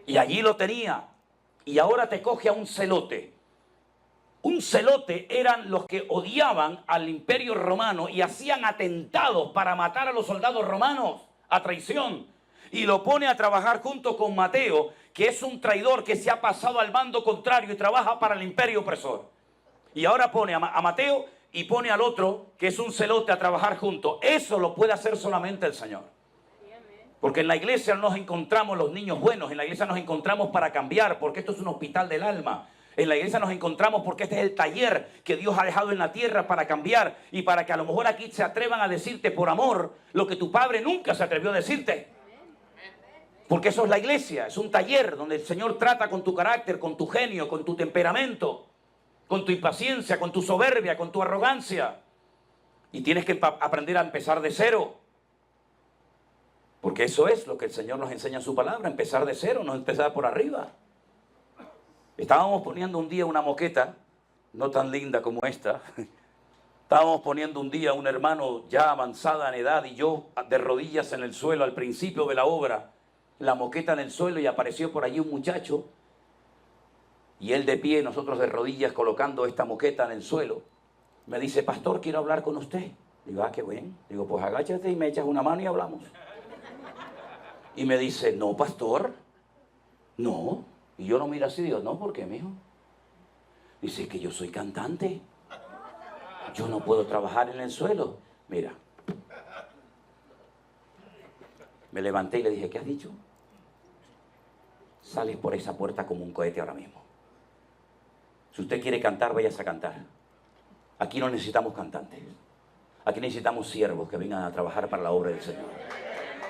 [SPEAKER 1] Y allí lo tenía. Y ahora te coge a un celote. Un celote eran los que odiaban al imperio romano y hacían atentados para matar a los soldados romanos a traición. Y lo pone a trabajar junto con Mateo, que es un traidor que se ha pasado al bando contrario y trabaja para el imperio opresor. Y ahora pone a Mateo y pone al otro, que es un celote, a trabajar juntos. Eso lo puede hacer solamente el Señor. Porque en la iglesia no nos encontramos los niños buenos, en la iglesia nos encontramos para cambiar, porque esto es un hospital del alma. En la iglesia nos encontramos porque este es el taller que Dios ha dejado en la tierra para cambiar y para que a lo mejor aquí se atrevan a decirte por amor lo que tu padre nunca se atrevió a decirte. Porque eso es la iglesia, es un taller donde el Señor trata con tu carácter, con tu genio, con tu temperamento, con tu impaciencia, con tu soberbia, con tu arrogancia. Y tienes que aprender a empezar de cero. Porque eso es lo que el Señor nos enseña en su palabra, empezar de cero, no empezar por arriba. Estábamos poniendo un día una moqueta, no tan linda como esta. Estábamos poniendo un día un hermano ya avanzada en edad y yo de rodillas en el suelo al principio de la obra, la moqueta en el suelo y apareció por allí un muchacho y él de pie, nosotros de rodillas colocando esta moqueta en el suelo. Me dice, pastor, quiero hablar con usted. Digo, qué bien. Digo, pues agáchate y me echas una mano y hablamos. Y me dice, no, pastor, no. Y yo lo miro así y digo, no, ¿por qué, mijo? Dice, que yo soy cantante. Yo no puedo trabajar en el suelo. Mira. Me levanté y le dije, ¿qué has dicho? Sales por esa puerta como un cohete ahora mismo. Si usted quiere cantar, váyase a cantar. Aquí no necesitamos cantantes. Aquí necesitamos siervos que vengan a trabajar para la obra del Señor.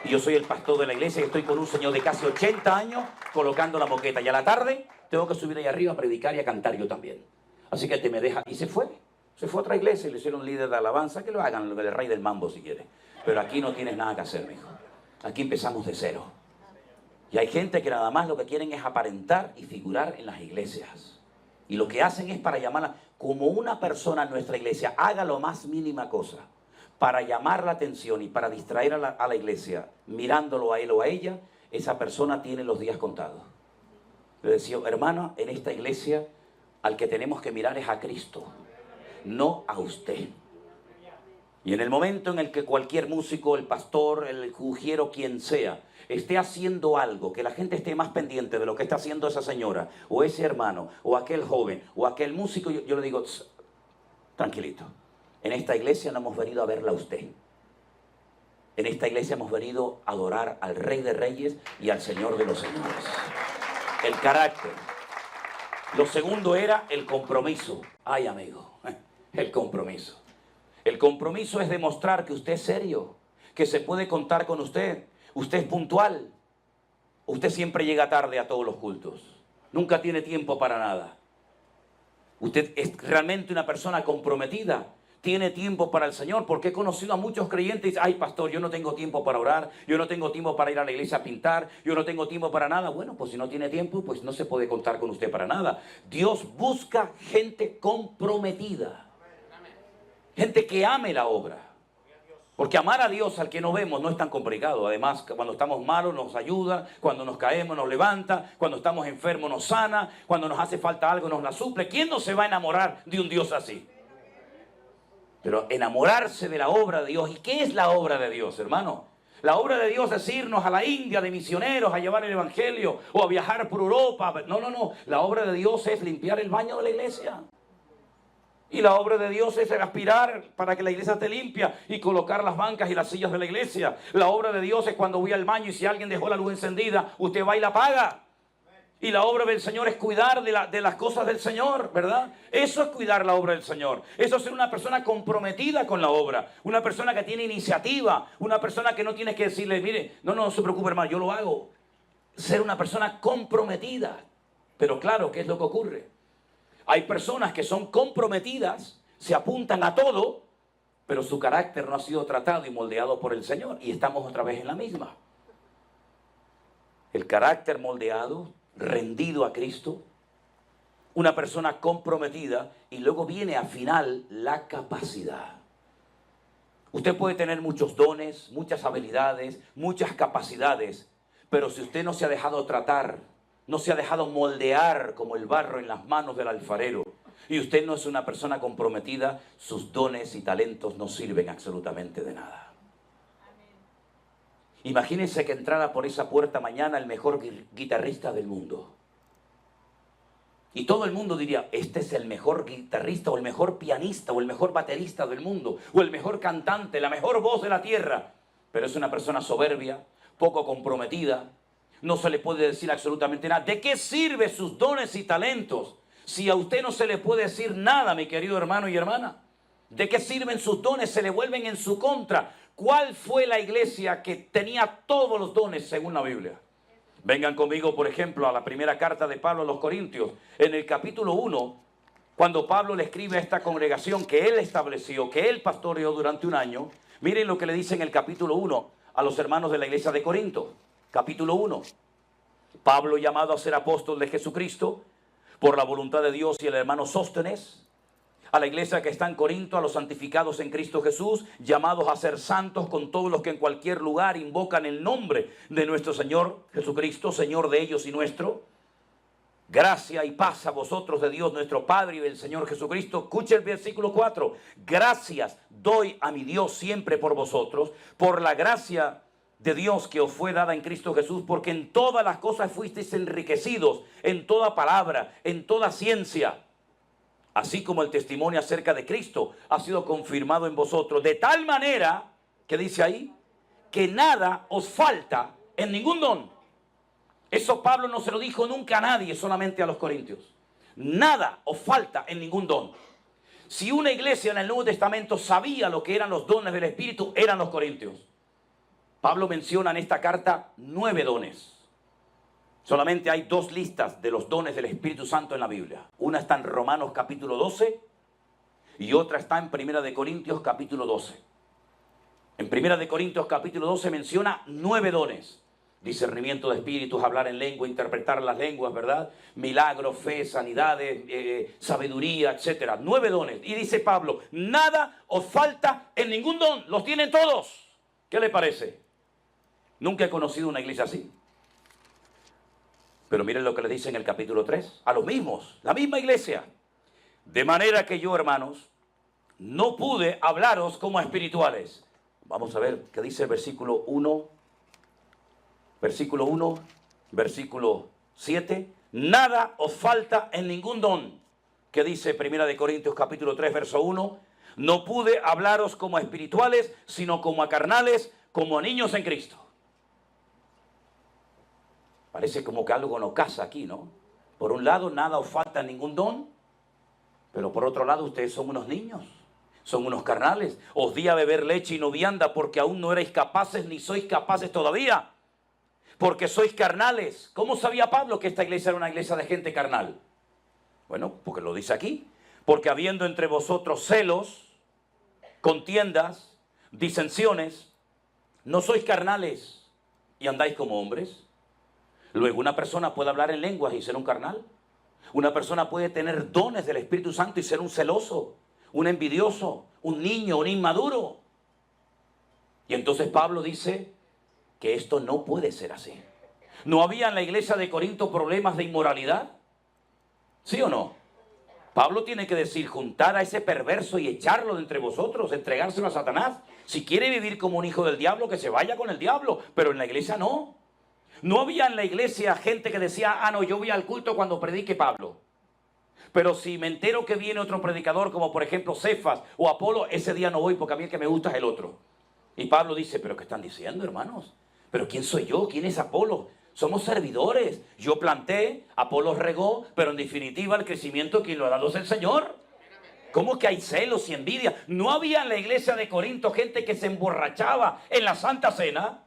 [SPEAKER 1] Y yo soy el pastor de la iglesia y estoy con un señor de casi 80 años colocando la moqueta. Y a la tarde tengo que subir ahí arriba a predicar y a cantar yo también. Así que te me deja. Y se fue. Se fue a otra iglesia y le hicieron líder de alabanza. Que lo hagan, el rey del mambo si quiere. Pero aquí no tienes nada que hacer, mijo. Aquí empezamos de cero. Y hay gente que nada más lo que quieren es aparentar y figurar en las iglesias. Y lo que hacen es para llamarla, como una persona en nuestra iglesia haga lo más mínima cosa para llamar la atención y para distraer a la iglesia, mirándolo a él o a ella, esa persona tiene los días contados. Le decía, hermano, en esta iglesia al que tenemos que mirar es a Cristo, no a usted. Y en el momento en el que cualquier músico, el pastor, el jugiero, quien sea, esté haciendo algo, que la gente esté más pendiente de lo que está haciendo esa señora, o ese hermano, o aquel joven, o aquel músico, yo le digo, tranquilito. En esta iglesia no hemos venido a verla a usted. En esta iglesia hemos venido a adorar al Rey de Reyes y al Señor de los Señores. El carácter. Lo segundo era el compromiso. Ay, amigo, el compromiso. El compromiso es demostrar que usted es serio, que se puede contar con usted. Usted es puntual. Usted siempre llega tarde a todos los cultos. Nunca tiene tiempo para nada. Usted es realmente una persona comprometida. tiene tiempo para el Señor, porque he conocido a muchos creyentes y dicen, ay pastor, yo no tengo tiempo para orar, yo no tengo tiempo para ir a la iglesia a pintar, yo no tengo tiempo para nada. Bueno, pues si no tiene tiempo, pues no se puede contar con usted para nada. Dios busca gente comprometida, gente que ame la obra. Porque amar a Dios al que no vemos no es tan complicado. Además, cuando estamos malos nos ayuda, cuando nos caemos nos levanta, cuando estamos enfermos nos sana, cuando nos hace falta algo nos la suple. ¿Quién no se va a enamorar de un Dios así? Pero enamorarse de la obra de Dios. ¿Y qué es la obra de Dios, hermano? La obra de Dios es irnos a la India de misioneros a llevar el evangelio o a viajar por Europa. No, no, no. La obra de Dios es limpiar el baño de la iglesia. Y la obra de Dios es aspirar para que la iglesia esté limpia y colocar las bancas y las sillas de la iglesia. La obra de Dios es cuando voy al baño y si alguien dejó la luz encendida, usted va y la apaga. Y la obra del Señor es cuidar de las cosas del Señor, ¿verdad? Eso es cuidar la obra del Señor. Eso es ser una persona comprometida con la obra. Una persona que tiene iniciativa. Una persona que no tienes que decirle, mire, no se preocupe hermano, yo lo hago. Ser una persona comprometida. Pero claro, ¿qué es lo que ocurre? Hay personas que son comprometidas, se apuntan a todo, pero su carácter no ha sido tratado y moldeado por el Señor. Y estamos otra vez en la misma. El carácter moldeado, rendido a Cristo, una persona comprometida, y luego viene al final la capacidad. Usted puede tener muchos dones, muchas habilidades, muchas capacidades, pero si usted no se ha dejado tratar, no se ha dejado moldear como el barro en las manos del alfarero, y usted no es una persona comprometida, sus dones y talentos no sirven absolutamente de nada. Imagínense que entrara por esa puerta mañana el mejor guitarrista del mundo. Y todo el mundo diría, este es el mejor guitarrista, o el mejor pianista, o el mejor baterista del mundo, o el mejor cantante, la mejor voz de la tierra. Pero es una persona soberbia, poco comprometida, no se le puede decir absolutamente nada. ¿De qué sirven sus dones y talentos si a usted no se le puede decir nada, mi querido hermano y hermana? ¿De qué sirven sus dones? Se le vuelven en su contra. ¿Cuál fue la iglesia que tenía todos los dones según la Biblia? Vengan conmigo, por ejemplo, a la primera carta de Pablo a los Corintios. En el capítulo 1, cuando Pablo le escribe a esta congregación que él estableció, que él pastoreó durante un año, miren lo que le dice en el capítulo 1 a los hermanos de la iglesia de Corinto. Capítulo 1. Pablo, llamado a ser apóstol de Jesucristo, por la voluntad de Dios, y el hermano Sóstenes, a la iglesia que está en Corinto, a los santificados en Cristo Jesús, llamados a ser santos con todos los que en cualquier lugar invocan el nombre de nuestro Señor Jesucristo, Señor de ellos y nuestro. Gracia y paz a vosotros de Dios nuestro Padre y del Señor Jesucristo. Escuche el versículo 4. Gracias doy a mi Dios siempre por vosotros, por la gracia de Dios que os fue dada en Cristo Jesús, porque en todas las cosas fuisteis enriquecidos, en toda palabra, en toda ciencia, así como el testimonio acerca de Cristo ha sido confirmado en vosotros, de tal manera, que dice ahí, que nada os falta en ningún don. Eso Pablo no se lo dijo nunca a nadie, solamente a los corintios. Nada os falta en ningún don. Si una iglesia en el Nuevo Testamento sabía lo que eran los dones del Espíritu, eran los corintios. Pablo menciona en esta carta 9 dones. Solamente hay 2 listas de los dones del Espíritu Santo en la Biblia. Una está en Romanos capítulo 12 y otra está en Primera de Corintios capítulo 12. En Primera de Corintios capítulo 12 menciona 9 dones. Discernimiento de espíritus, hablar en lengua, interpretar las lenguas, ¿verdad? Milagros, fe, sanidades, sabiduría, etc. 9 dones. Y dice Pablo, nada os falta en ningún don. Los tienen todos. ¿Qué le parece? Nunca he conocido una iglesia así. Pero miren lo que le dice en el capítulo 3, a los mismos, la misma iglesia. De manera que yo, hermanos, no pude hablaros como a espirituales. Vamos a ver qué dice el versículo 1, versículo 7. Nada os falta en ningún don. Que dice Primera de Corintios capítulo 3, verso 1. No pude hablaros como a espirituales, sino como a carnales, como a niños en Cristo. Parece como que algo no casa aquí, ¿no? Por un lado, nada os falta ningún don, pero por otro lado, ustedes son unos niños, son unos carnales. Os di a beber leche y no vianda porque aún no erais capaces ni sois capaces todavía, porque sois carnales. ¿Cómo sabía Pablo que esta iglesia era una iglesia de gente carnal? Bueno, porque lo dice aquí. Porque habiendo entre vosotros celos, contiendas, disensiones. ¿No sois carnales y andáis como hombres? Luego una persona puede hablar en lenguas y ser un carnal. Una persona puede tener dones del Espíritu Santo y ser un celoso, un envidioso, un niño, un inmaduro. Y entonces Pablo dice que esto no puede ser así. ¿No había en la iglesia de Corinto problemas de inmoralidad? ¿Sí o no? Pablo tiene que decir, juntar a ese perverso y echarlo de entre vosotros, entregárselo a Satanás. Si quiere vivir como un hijo del diablo, que se vaya con el diablo, pero en la iglesia no. No había en la iglesia gente que decía, ah, no, yo voy al culto cuando predique Pablo. Pero si me entero que viene otro predicador, como por ejemplo Cefas o Apolo, ese día no voy porque a mí el que me gusta es el otro. Y Pablo dice, ¿pero qué están diciendo, hermanos? ¿Pero quién soy yo? ¿Quién es Apolo? Somos servidores. Yo planté, Apolo regó, pero en definitiva el crecimiento quien lo ha dado es el Señor. ¿Cómo que hay celos y envidia? ¿No había en la iglesia de Corinto gente que se emborrachaba en la Santa Cena?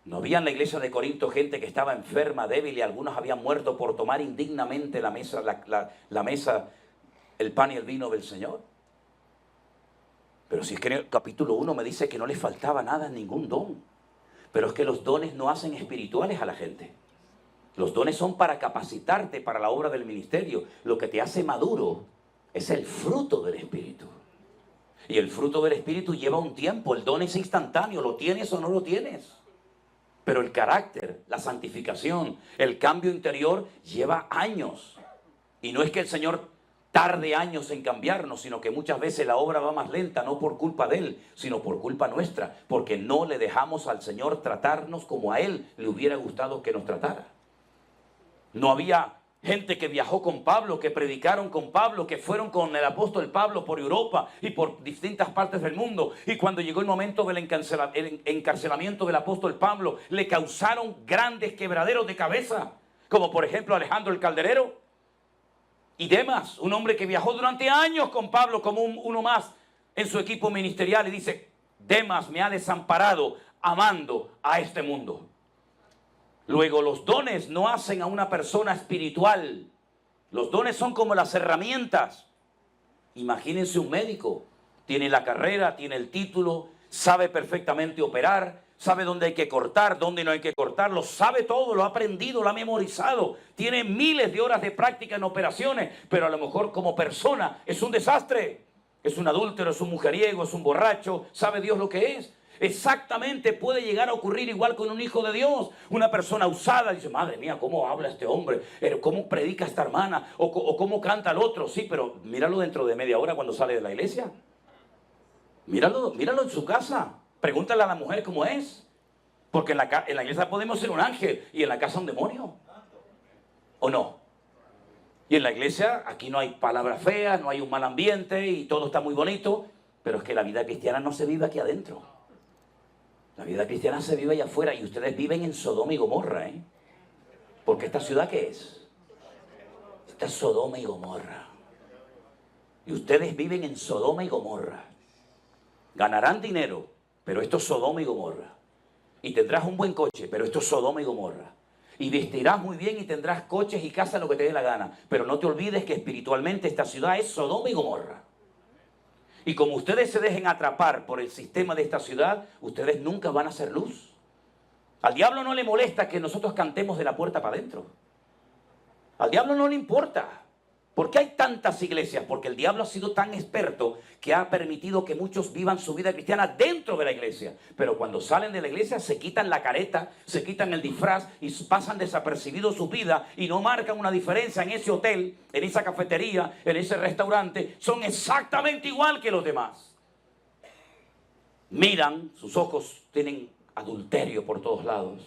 [SPEAKER 1] ¿No había en la iglesia de Corinto gente que estaba enferma, débil, y algunos habían muerto por tomar indignamente la mesa, el pan y el vino del Señor? Pero si es que en el capítulo 1 me dice que no les faltaba nada, ningún don. Pero es que los dones no hacen espirituales a la gente. Los dones son para capacitarte para la obra del ministerio. Lo que te hace maduro es el fruto del Espíritu. Y el fruto del Espíritu lleva un tiempo. El don es instantáneo, lo tienes o no lo tienes. Pero el carácter, la santificación, el cambio interior lleva años. Y no es que el Señor tarde años en cambiarnos, sino que muchas veces la obra va más lenta, no por culpa de Él, sino por culpa nuestra, porque no le dejamos al Señor tratarnos como a Él le hubiera gustado que nos tratara. No había gente que viajó con Pablo, que predicaron con Pablo, que fueron con el apóstol Pablo por Europa y por distintas partes del mundo. Y cuando llegó el momento del encarcelamiento del apóstol Pablo, le causaron grandes quebraderos de cabeza, como por ejemplo Alejandro el Calderero. Y Demas, un hombre que viajó durante años con Pablo como uno más en su equipo ministerial, y dice, Demas me ha desamparado amando a este mundo. Luego, los dones no hacen a una persona espiritual. Los dones son como las herramientas. Imagínense un médico, tiene la carrera, tiene el título, sabe perfectamente operar, sabe dónde hay que cortar, dónde no hay que cortar, lo sabe todo, lo ha aprendido, lo ha memorizado, tiene miles de horas de práctica en operaciones, pero a lo mejor como persona es un desastre, es un adúltero, es un mujeriego, es un borracho, sabe Dios lo que es. Exactamente puede llegar a ocurrir igual con un hijo de Dios, una persona usada, dice, madre mía, ¿cómo habla este hombre? ¿Cómo predica esta hermana? ¿O cómo canta el otro? Sí, pero míralo dentro de media hora cuando sale de la iglesia. Míralo en su casa. Pregúntale a la mujer cómo es. Porque en la iglesia podemos ser un ángel y en la casa un demonio. ¿O no? Y en la iglesia aquí no hay palabras feas, no hay un mal ambiente y todo está muy bonito. Pero es que la vida cristiana no se vive aquí adentro. La vida cristiana se vive allá afuera y ustedes viven en Sodoma y Gomorra, ¿eh? Porque esta ciudad, ¿qué es? Esta es Sodoma y Gomorra. Y ustedes viven en Sodoma y Gomorra. Ganarán dinero, pero esto es Sodoma y Gomorra. Y tendrás un buen coche, pero esto es Sodoma y Gomorra. Y vestirás muy bien y tendrás coches y casas, lo que te dé la gana. Pero no te olvides que espiritualmente esta ciudad es Sodoma y Gomorra. Y como ustedes se dejen atrapar por el sistema de esta ciudad, ustedes nunca van a ser luz. Al diablo no le molesta que nosotros cantemos de la puerta para adentro. Al diablo no le importa. ¿Por qué hay tantas iglesias? Porque el diablo ha sido tan experto que ha permitido que muchos vivan su vida cristiana dentro de la iglesia. Pero cuando salen de la iglesia se quitan la careta, se quitan el disfraz y pasan desapercibidos su vida y no marcan una diferencia en ese hotel, en esa cafetería, en ese restaurante. Son exactamente igual que los demás. Miran, sus ojos tienen adulterio por todos lados.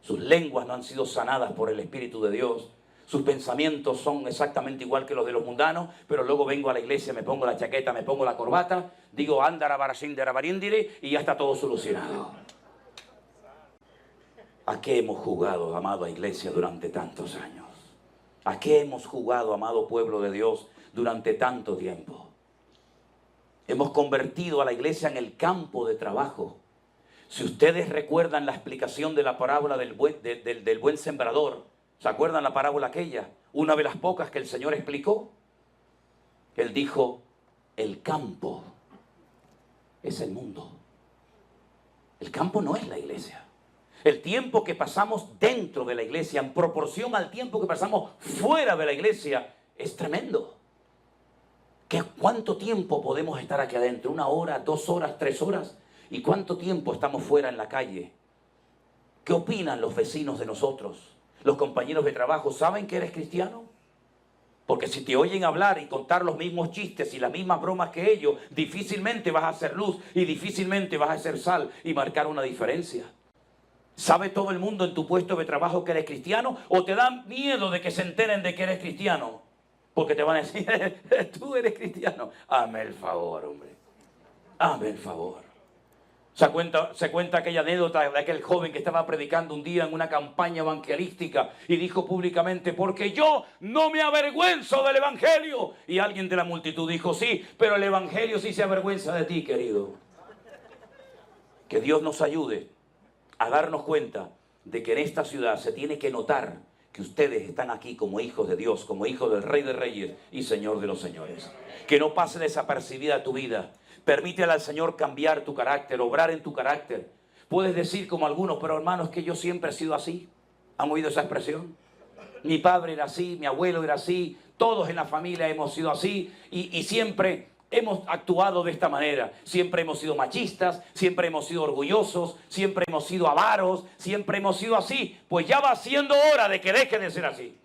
[SPEAKER 1] Sus lenguas no han sido sanadas por el Espíritu de Dios. Sus pensamientos son exactamente igual que los de los mundanos, pero luego vengo a la iglesia, me pongo la chaqueta, me pongo la corbata, digo andarabarashindarabarindire y ya está todo solucionado. ¿A qué hemos jugado, amada iglesia, durante tantos años? ¿A qué hemos jugado, amado pueblo de Dios, durante tanto tiempo? Hemos convertido a la iglesia en el campo de trabajo. Si ustedes recuerdan la explicación de la parábola del buen sembrador, ¿se acuerdan la parábola aquella? Una de las pocas que el Señor explicó. Él dijo, el campo es el mundo. El campo no es la iglesia. El tiempo que pasamos dentro de la iglesia en proporción al tiempo que pasamos fuera de la iglesia es tremendo. ¿Cuánto tiempo podemos estar aquí adentro? ¿1 hora, 2 horas, 3 horas? ¿Y cuánto tiempo estamos fuera en la calle? ¿Qué opinan los vecinos de nosotros? Los compañeros de trabajo, ¿saben que eres cristiano? Porque si te oyen hablar y contar los mismos chistes y las mismas bromas que ellos, difícilmente vas a hacer luz y difícilmente vas a hacer sal y marcar una diferencia. ¿Sabe todo el mundo en tu puesto de trabajo que eres cristiano? ¿O te dan miedo de que se enteren de que eres cristiano? Porque te van a decir, tú eres cristiano. Hazme el favor, hombre. Hazme el favor. Se cuenta aquella anécdota de aquel joven que estaba predicando un día en una campaña evangelística y dijo públicamente, porque yo no me avergüenzo del evangelio. Y alguien de la multitud dijo, sí, pero el evangelio sí se avergüenza de ti, querido. Que Dios nos ayude a darnos cuenta de que en esta ciudad se tiene que notar que ustedes están aquí como hijos de Dios, como hijos del Rey de Reyes y Señor de los Señores. Que no pase desapercibida tu vida. Permítele al Señor cambiar tu carácter, obrar en tu carácter. Puedes decir como algunos, pero hermanos, que yo siempre he sido así. ¿Han oído esa expresión? Mi padre era así, mi abuelo era así, todos en la familia hemos sido así y siempre hemos actuado de esta manera. Siempre hemos sido machistas, siempre hemos sido orgullosos, siempre hemos sido avaros, siempre hemos sido así. Pues ya va siendo hora de que deje de ser así.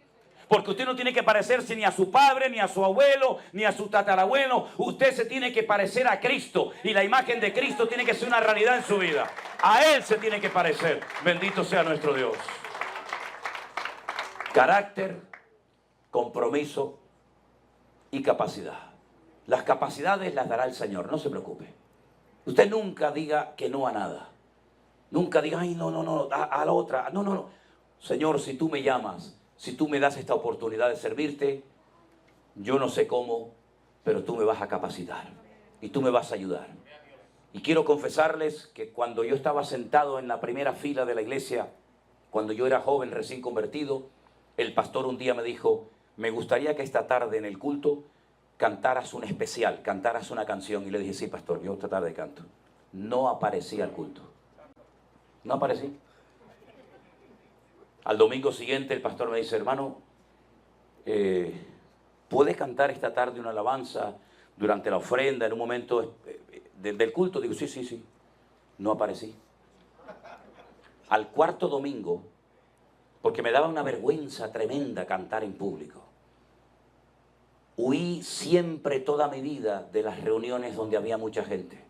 [SPEAKER 1] Porque usted no tiene que parecerse ni a su padre, ni a su abuelo, ni a su tatarabuelo. Usted se tiene que parecer a Cristo. Y la imagen de Cristo tiene que ser una realidad en su vida. A Él se tiene que parecer. Bendito sea nuestro Dios. Carácter, compromiso y capacidad. Las capacidades las dará el Señor, no se preocupe. Usted nunca diga que no a nada. Nunca diga, ay, no, a la otra. No. Señor, si tú me llamas, si tú me das esta oportunidad de servirte, yo no sé cómo, pero tú me vas a capacitar y tú me vas a ayudar. Y quiero confesarles que cuando yo estaba sentado en la primera fila de la iglesia, cuando yo era joven recién convertido, el pastor un día me dijo, me gustaría que esta tarde en el culto cantaras un especial, cantaras una canción. Y le dije, sí, pastor, yo esta tarde canto. No aparecí al culto. No aparecí. Al domingo siguiente el pastor me dice, hermano, ¿puedes cantar esta tarde una alabanza durante la ofrenda en un momento del culto? Digo, sí. No aparecí. Al 4.º domingo, porque me daba una vergüenza tremenda cantar en público, huí siempre toda mi vida de las reuniones donde había mucha gente.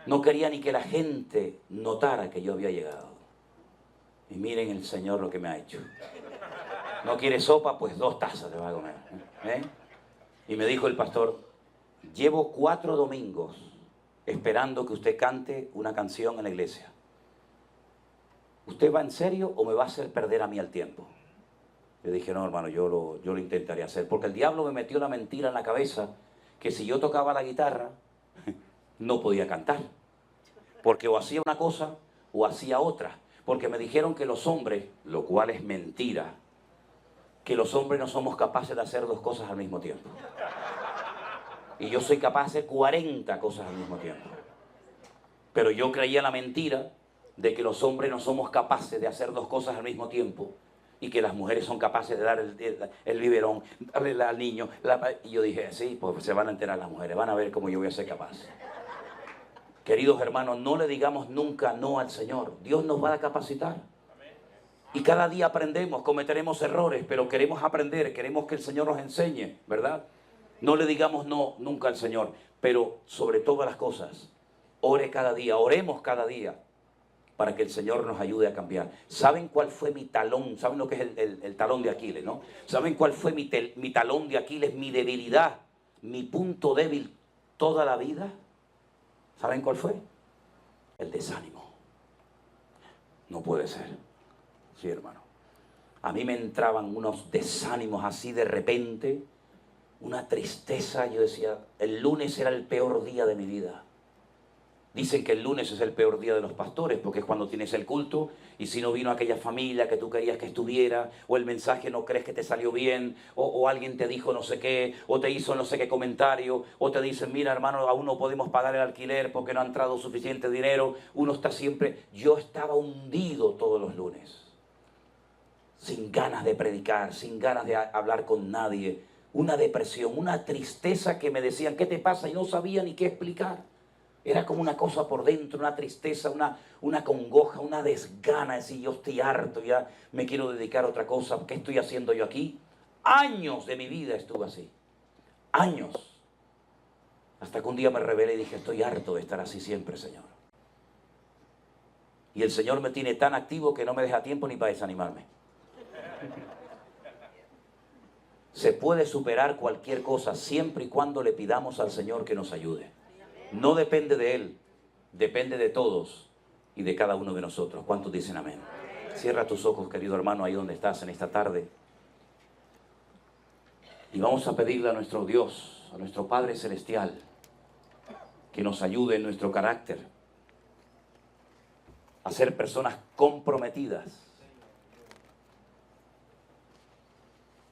[SPEAKER 1] No quería ni que la gente notara que yo había llegado. Y miren el Señor lo que me ha hecho. ¿No quiere sopa? Pues 2 tazas te va a comer. Y me dijo el pastor, llevo 4 domingos esperando que usted cante una canción en la iglesia. ¿Usted va en serio o me va a hacer perder a mí el tiempo? Le dije, no, hermano, yo lo intentaré hacer. Porque el diablo me metió la mentira en la cabeza que si yo tocaba la guitarra, no podía cantar. Porque o hacía una cosa o hacía otra. Porque me dijeron que los hombres, lo cual es mentira, que los hombres no somos capaces de hacer 2 cosas al mismo tiempo. Y yo soy capaz de hacer 40 cosas al mismo tiempo. Pero yo creía la mentira de que los hombres no somos capaces de hacer 2 cosas al mismo tiempo y que las mujeres son capaces de dar el biberón, darle al niño. Y yo dije, sí, pues se van a enterar las mujeres, van a ver cómo yo voy a ser capaz. Queridos hermanos, no le digamos nunca no al Señor. Dios nos va a capacitar. Y cada día aprendemos, cometeremos errores, pero queremos aprender, queremos que el Señor nos enseñe, ¿verdad? No le digamos no nunca al Señor, pero sobre todas las cosas, ore cada día, oremos cada día para que el Señor nos ayude a cambiar. ¿Saben cuál fue mi talón? ¿Saben lo que es el talón de Aquiles, no? ¿Saben cuál fue mi talón de Aquiles, mi debilidad, mi punto débil toda la vida? ¿Saben cuál fue? El desánimo. No puede ser. Sí, hermano. A mí me entraban unos desánimos así de repente, una tristeza. Yo decía, el lunes era el peor día de mi vida. Dicen que el lunes es el peor día de los pastores porque es cuando tienes el culto y si no vino aquella familia que tú querías que estuviera, o el mensaje no crees que te salió bien, o alguien te dijo no sé qué, o te hizo no sé qué comentario, o te dicen mira hermano, aún no podemos pagar el alquiler porque no ha entrado suficiente dinero. Uno está siempre... Yo estaba hundido todos los lunes, sin ganas de predicar, sin ganas de hablar con nadie, una depresión, una tristeza que me decían ¿qué te pasa? Y no sabía ni qué explicar. Era como una cosa por dentro, una tristeza, una congoja, una desgana. Decir, yo estoy harto, ya me quiero dedicar a otra cosa. ¿Qué estoy haciendo yo aquí? Años de mi vida estuve así. Años. Hasta que un día me rebelé y dije, estoy harto de estar así siempre, Señor. Y el Señor me tiene tan activo que no me deja tiempo ni para desanimarme. Se puede superar cualquier cosa siempre y cuando le pidamos al Señor que nos ayude. No depende de Él, depende de todos y de cada uno de nosotros. ¿Cuántos dicen amén? Cierra tus ojos, querido hermano, ahí donde estás en esta tarde. Y vamos a pedirle a nuestro Dios, a nuestro Padre Celestial, que nos ayude en nuestro carácter a ser personas comprometidas.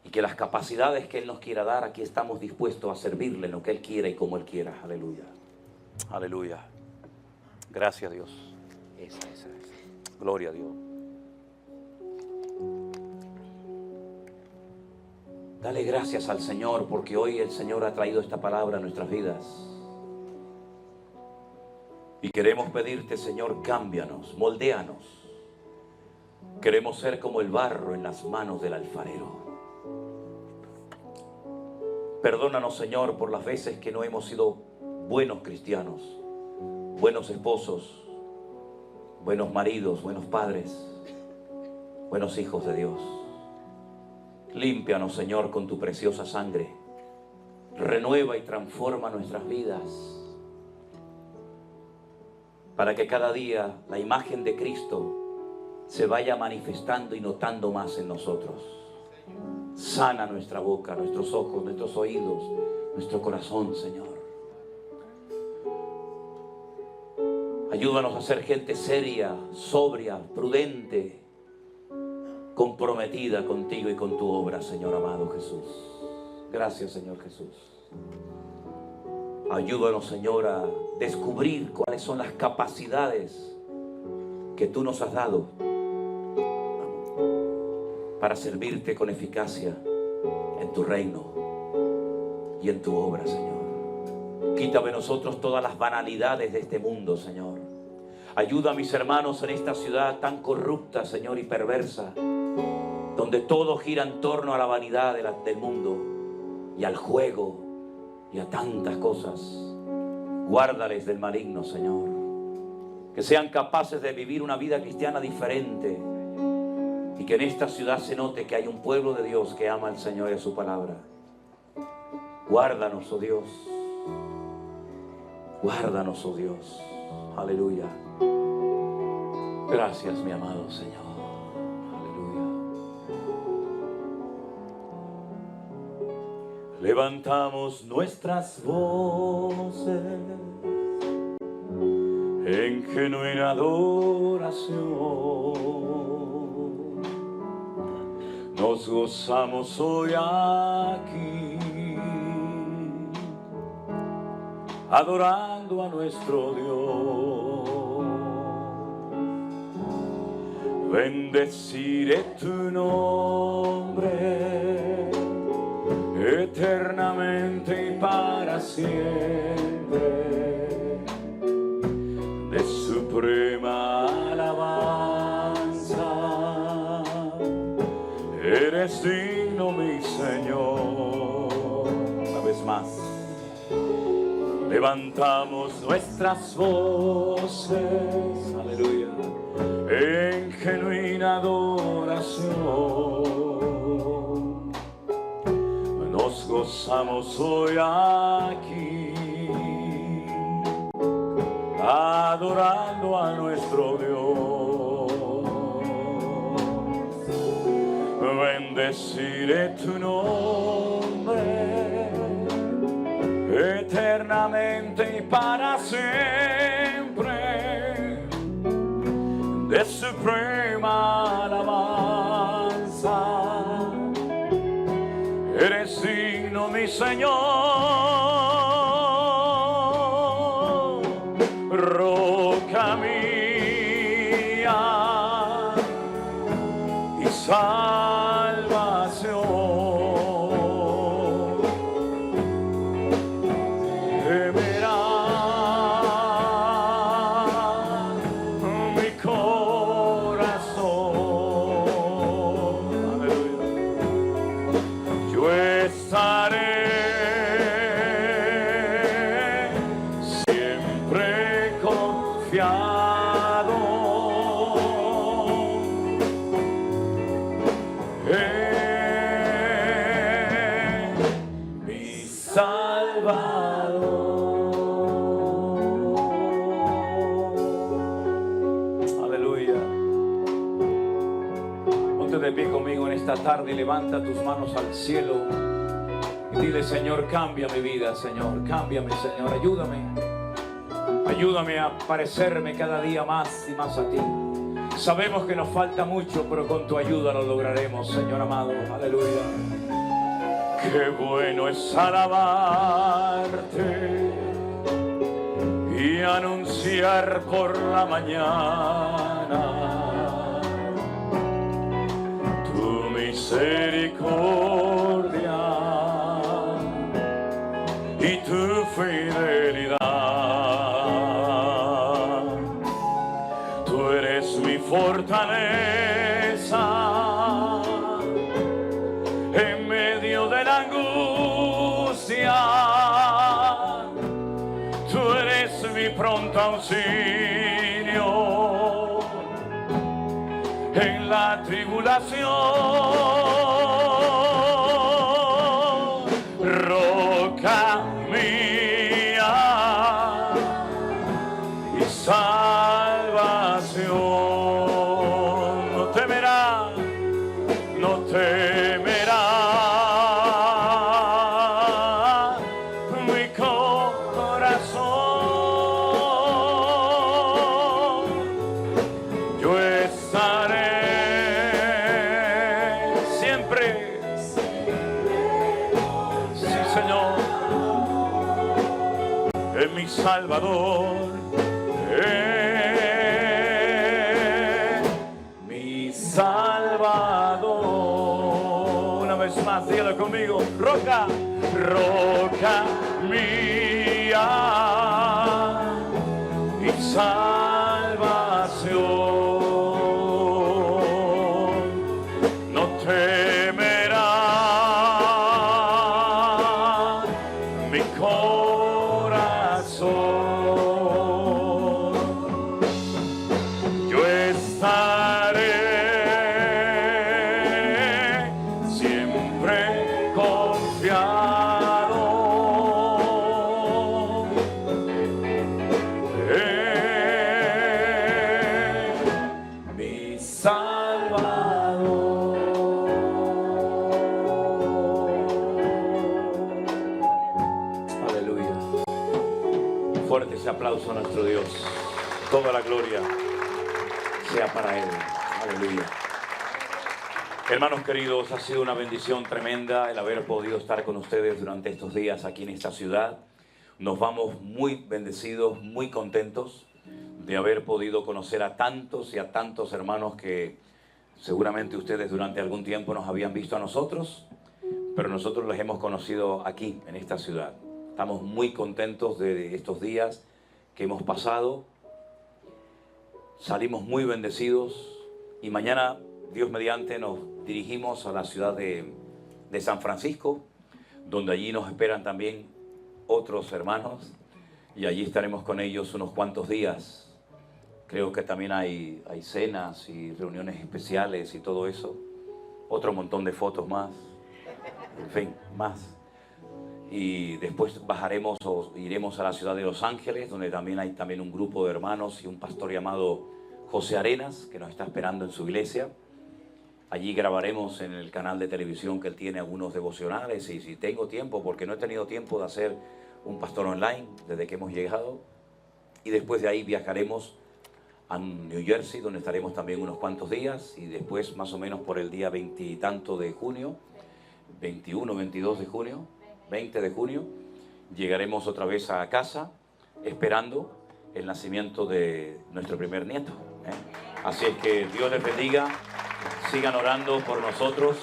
[SPEAKER 1] Y que las capacidades que Él nos quiera dar, aquí estamos dispuestos a servirle en lo que Él quiera y como Él quiera. Aleluya. Aleluya. Gracias a Dios. Esa. Gloria a Dios. Dale gracias al Señor porque hoy el Señor ha traído esta palabra a nuestras vidas. Y queremos pedirte, Señor, cámbianos, moldéanos. Queremos ser como el barro en las manos del alfarero. Perdónanos, Señor, por las veces que no hemos sido buenos cristianos, buenos esposos, buenos maridos, buenos padres, buenos hijos de Dios. Límpianos, Señor, con tu preciosa sangre. Renueva y transforma nuestras vidas para que cada día la imagen de Cristo se vaya manifestando y notando más en nosotros. Sana nuestra boca, nuestros ojos, nuestros oídos, nuestro corazón, Señor. Ayúdanos a ser gente seria, sobria, prudente, comprometida contigo y con tu obra, Señor amado Jesús. Gracias, Señor Jesús. Ayúdanos, Señor, a descubrir cuáles son las capacidades que tú nos has dado para servirte con eficacia en tu reino y en tu obra, Señor. Quítame de nosotros todas las banalidades de este mundo, Señor. Ayuda a mis hermanos en esta ciudad tan corrupta, Señor, y perversa, donde todo gira en torno a la vanidad del mundo y al juego y a tantas cosas. Guárdales del maligno, Señor. Que sean capaces de vivir una vida cristiana diferente. Y que en esta ciudad se note que hay un pueblo de Dios que ama al Señor y a su palabra. Guárdanos, oh Dios. Guárdanos, oh Dios. Aleluya. Gracias, mi amado Señor. Aleluya. Levantamos nuestras voces en genuina adoración. Nos gozamos hoy aquí, adorando a nuestro Dios. Bendeciré tu nombre eternamente y para siempre. De suprema alabanza eres digno, mi Señor. Una vez más, levantamos nuestras voces, aleluya, en genuina adoración. Nos gozamos hoy aquí, adorando a nuestro Dios. Bendeciré tu nombre eternamente y para siempre. de suprema alabanza. Eres digno, mi Señor, roca mía y salvación. Temerá mi corazón. Aleluya. Yo estaré siempre confiado en mi Salvador. Aleluya. Ponte de pie conmigo en esta tarde y levanta tus manos al cielo y dile: Señor, cambia mi vida, Señor, cámbiame, Señor, ayúdame. Ayúdame a parecerme cada día más y más a ti. Sabemos que nos falta mucho, pero con tu ayuda lo lograremos, Señor amado. Aleluya. Qué bueno es alabarte y anunciar por la mañana tu misericordia y tu fidelidad. Tú eres mi fortaleza en medio de la angustia. Tú eres mi pronto auxilio en la tribulación. Roca mía y salvación. No temerá, no temerá mi corazón. Yo estaré siempre, sí, Señor, en mi Salvador. Mi Salvador. Una vez más, dígalo conmigo: roca, roca mía y salvación. No temerá mi corazón. Yo estaré siempre confiado en mi Salvador. Aleluya. Fuerte ese aplauso a nuestro Dios. Toda la gloria sea para Él. Aleluya. Hermanos queridos, ha sido una bendición tremenda el haber podido estar con ustedes durante estos días aquí en esta ciudad. Nos vamos muy bendecidos, muy contentos de haber podido conocer a tantos y a tantos hermanos que seguramente ustedes durante algún tiempo nos habían visto a nosotros, pero nosotros los hemos conocido aquí en esta ciudad. Estamos muy contentos de estos días que hemos pasado. Salimos muy bendecidos y mañana, Dios mediante, nos dirigimos a la ciudad de San Francisco, donde allí nos esperan también otros hermanos y allí estaremos con ellos unos cuantos días. Creo que también hay cenas y reuniones especiales y todo eso. Otro montón de fotos más. En fin, más. Y después bajaremos o iremos a la ciudad de Los Ángeles, donde también hay un grupo de hermanos y un pastor llamado José Arenas, que nos está esperando en su iglesia. Allí grabaremos en el canal de televisión que él tiene algunos devocionales, y si tengo tiempo, porque no he tenido tiempo de hacer un pastor online desde que hemos llegado. Y después de ahí viajaremos a New Jersey, donde estaremos también unos cuantos días, y después más o menos por el día 20 y tanto de junio, 21, 22 de junio, 20 de junio, llegaremos otra vez a casa esperando el nacimiento de nuestro primer nieto. Así es que Dios les bendiga, sigan orando por nosotros.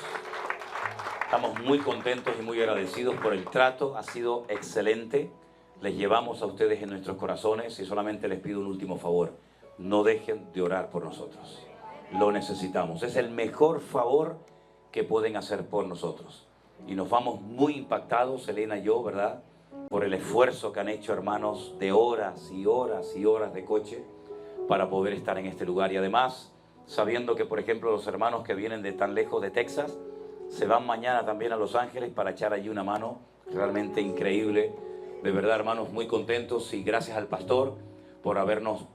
[SPEAKER 1] Estamos muy contentos y muy agradecidos por el trato, ha sido excelente. Les llevamos a ustedes en nuestros corazones y solamente les pido un último favor. No dejen de orar por nosotros. Lo necesitamos. Es el mejor favor que pueden hacer por nosotros. Y nos vamos muy impactados, Elena y yo, ¿verdad?, por el esfuerzo que han hecho, hermanos, de horas y horas y horas de coche para poder estar en este lugar. Y además, sabiendo que, por ejemplo, los hermanos que vienen de tan lejos de Texas se van mañana también a Los Ángeles para echar allí una mano. Realmente increíble. De verdad, hermanos, muy contentos, y gracias al pastor por habernos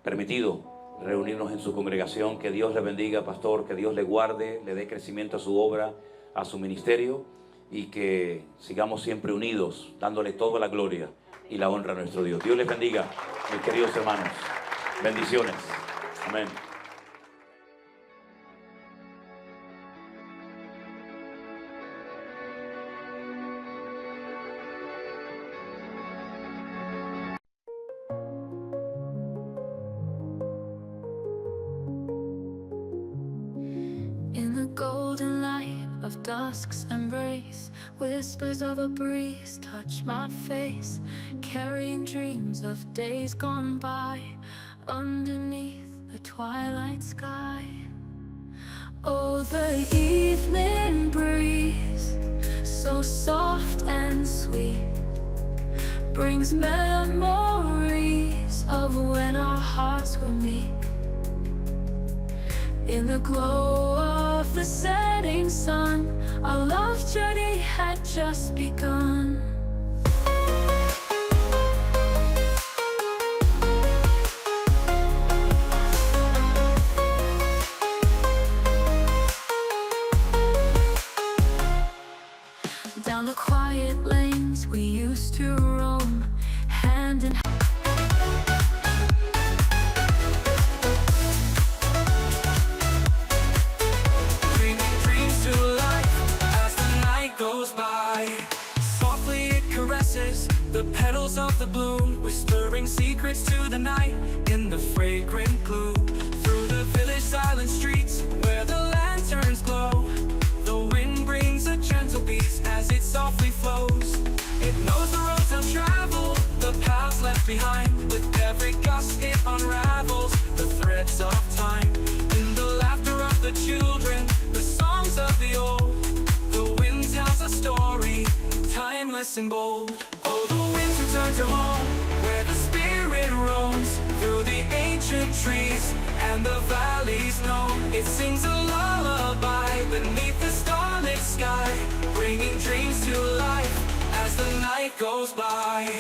[SPEAKER 1] permitido reunirnos en su congregación. Que Dios le bendiga, pastor, que Dios le guarde, le dé crecimiento a su obra, a su ministerio, y que sigamos siempre unidos, dándole toda la gloria y la honra a nuestro Dios. Dios les bendiga, mis queridos hermanos. Bendiciones. Amén.
[SPEAKER 2] In the golden light of dusk's embrace, whispers of a breeze touch my face, carrying dreams of days gone by, underneath the twilight sky. Oh, the evening breeze, so soft and sweet, brings memories of when our hearts were meet. In the glow of the setting sun, our love journey had just begun. Down the quiet lanes we used to roam, hand in hand. The petals of the bloom, whispering secrets to the night in the fragrant gloom. Through the village silent streets where the lanterns glow, the wind brings a gentle breeze as it softly flows. It knows the roads I've traveled, the paths left behind. With every gust it unravels the threads of time. In the laughter of the children, the songs of the old, the wind tells a story, timeless and bold. Oh, the winds return to home, where the spirit roams through the ancient trees and the valleys know. It sings a lullaby beneath the starlit sky, bringing dreams to life as the night goes by.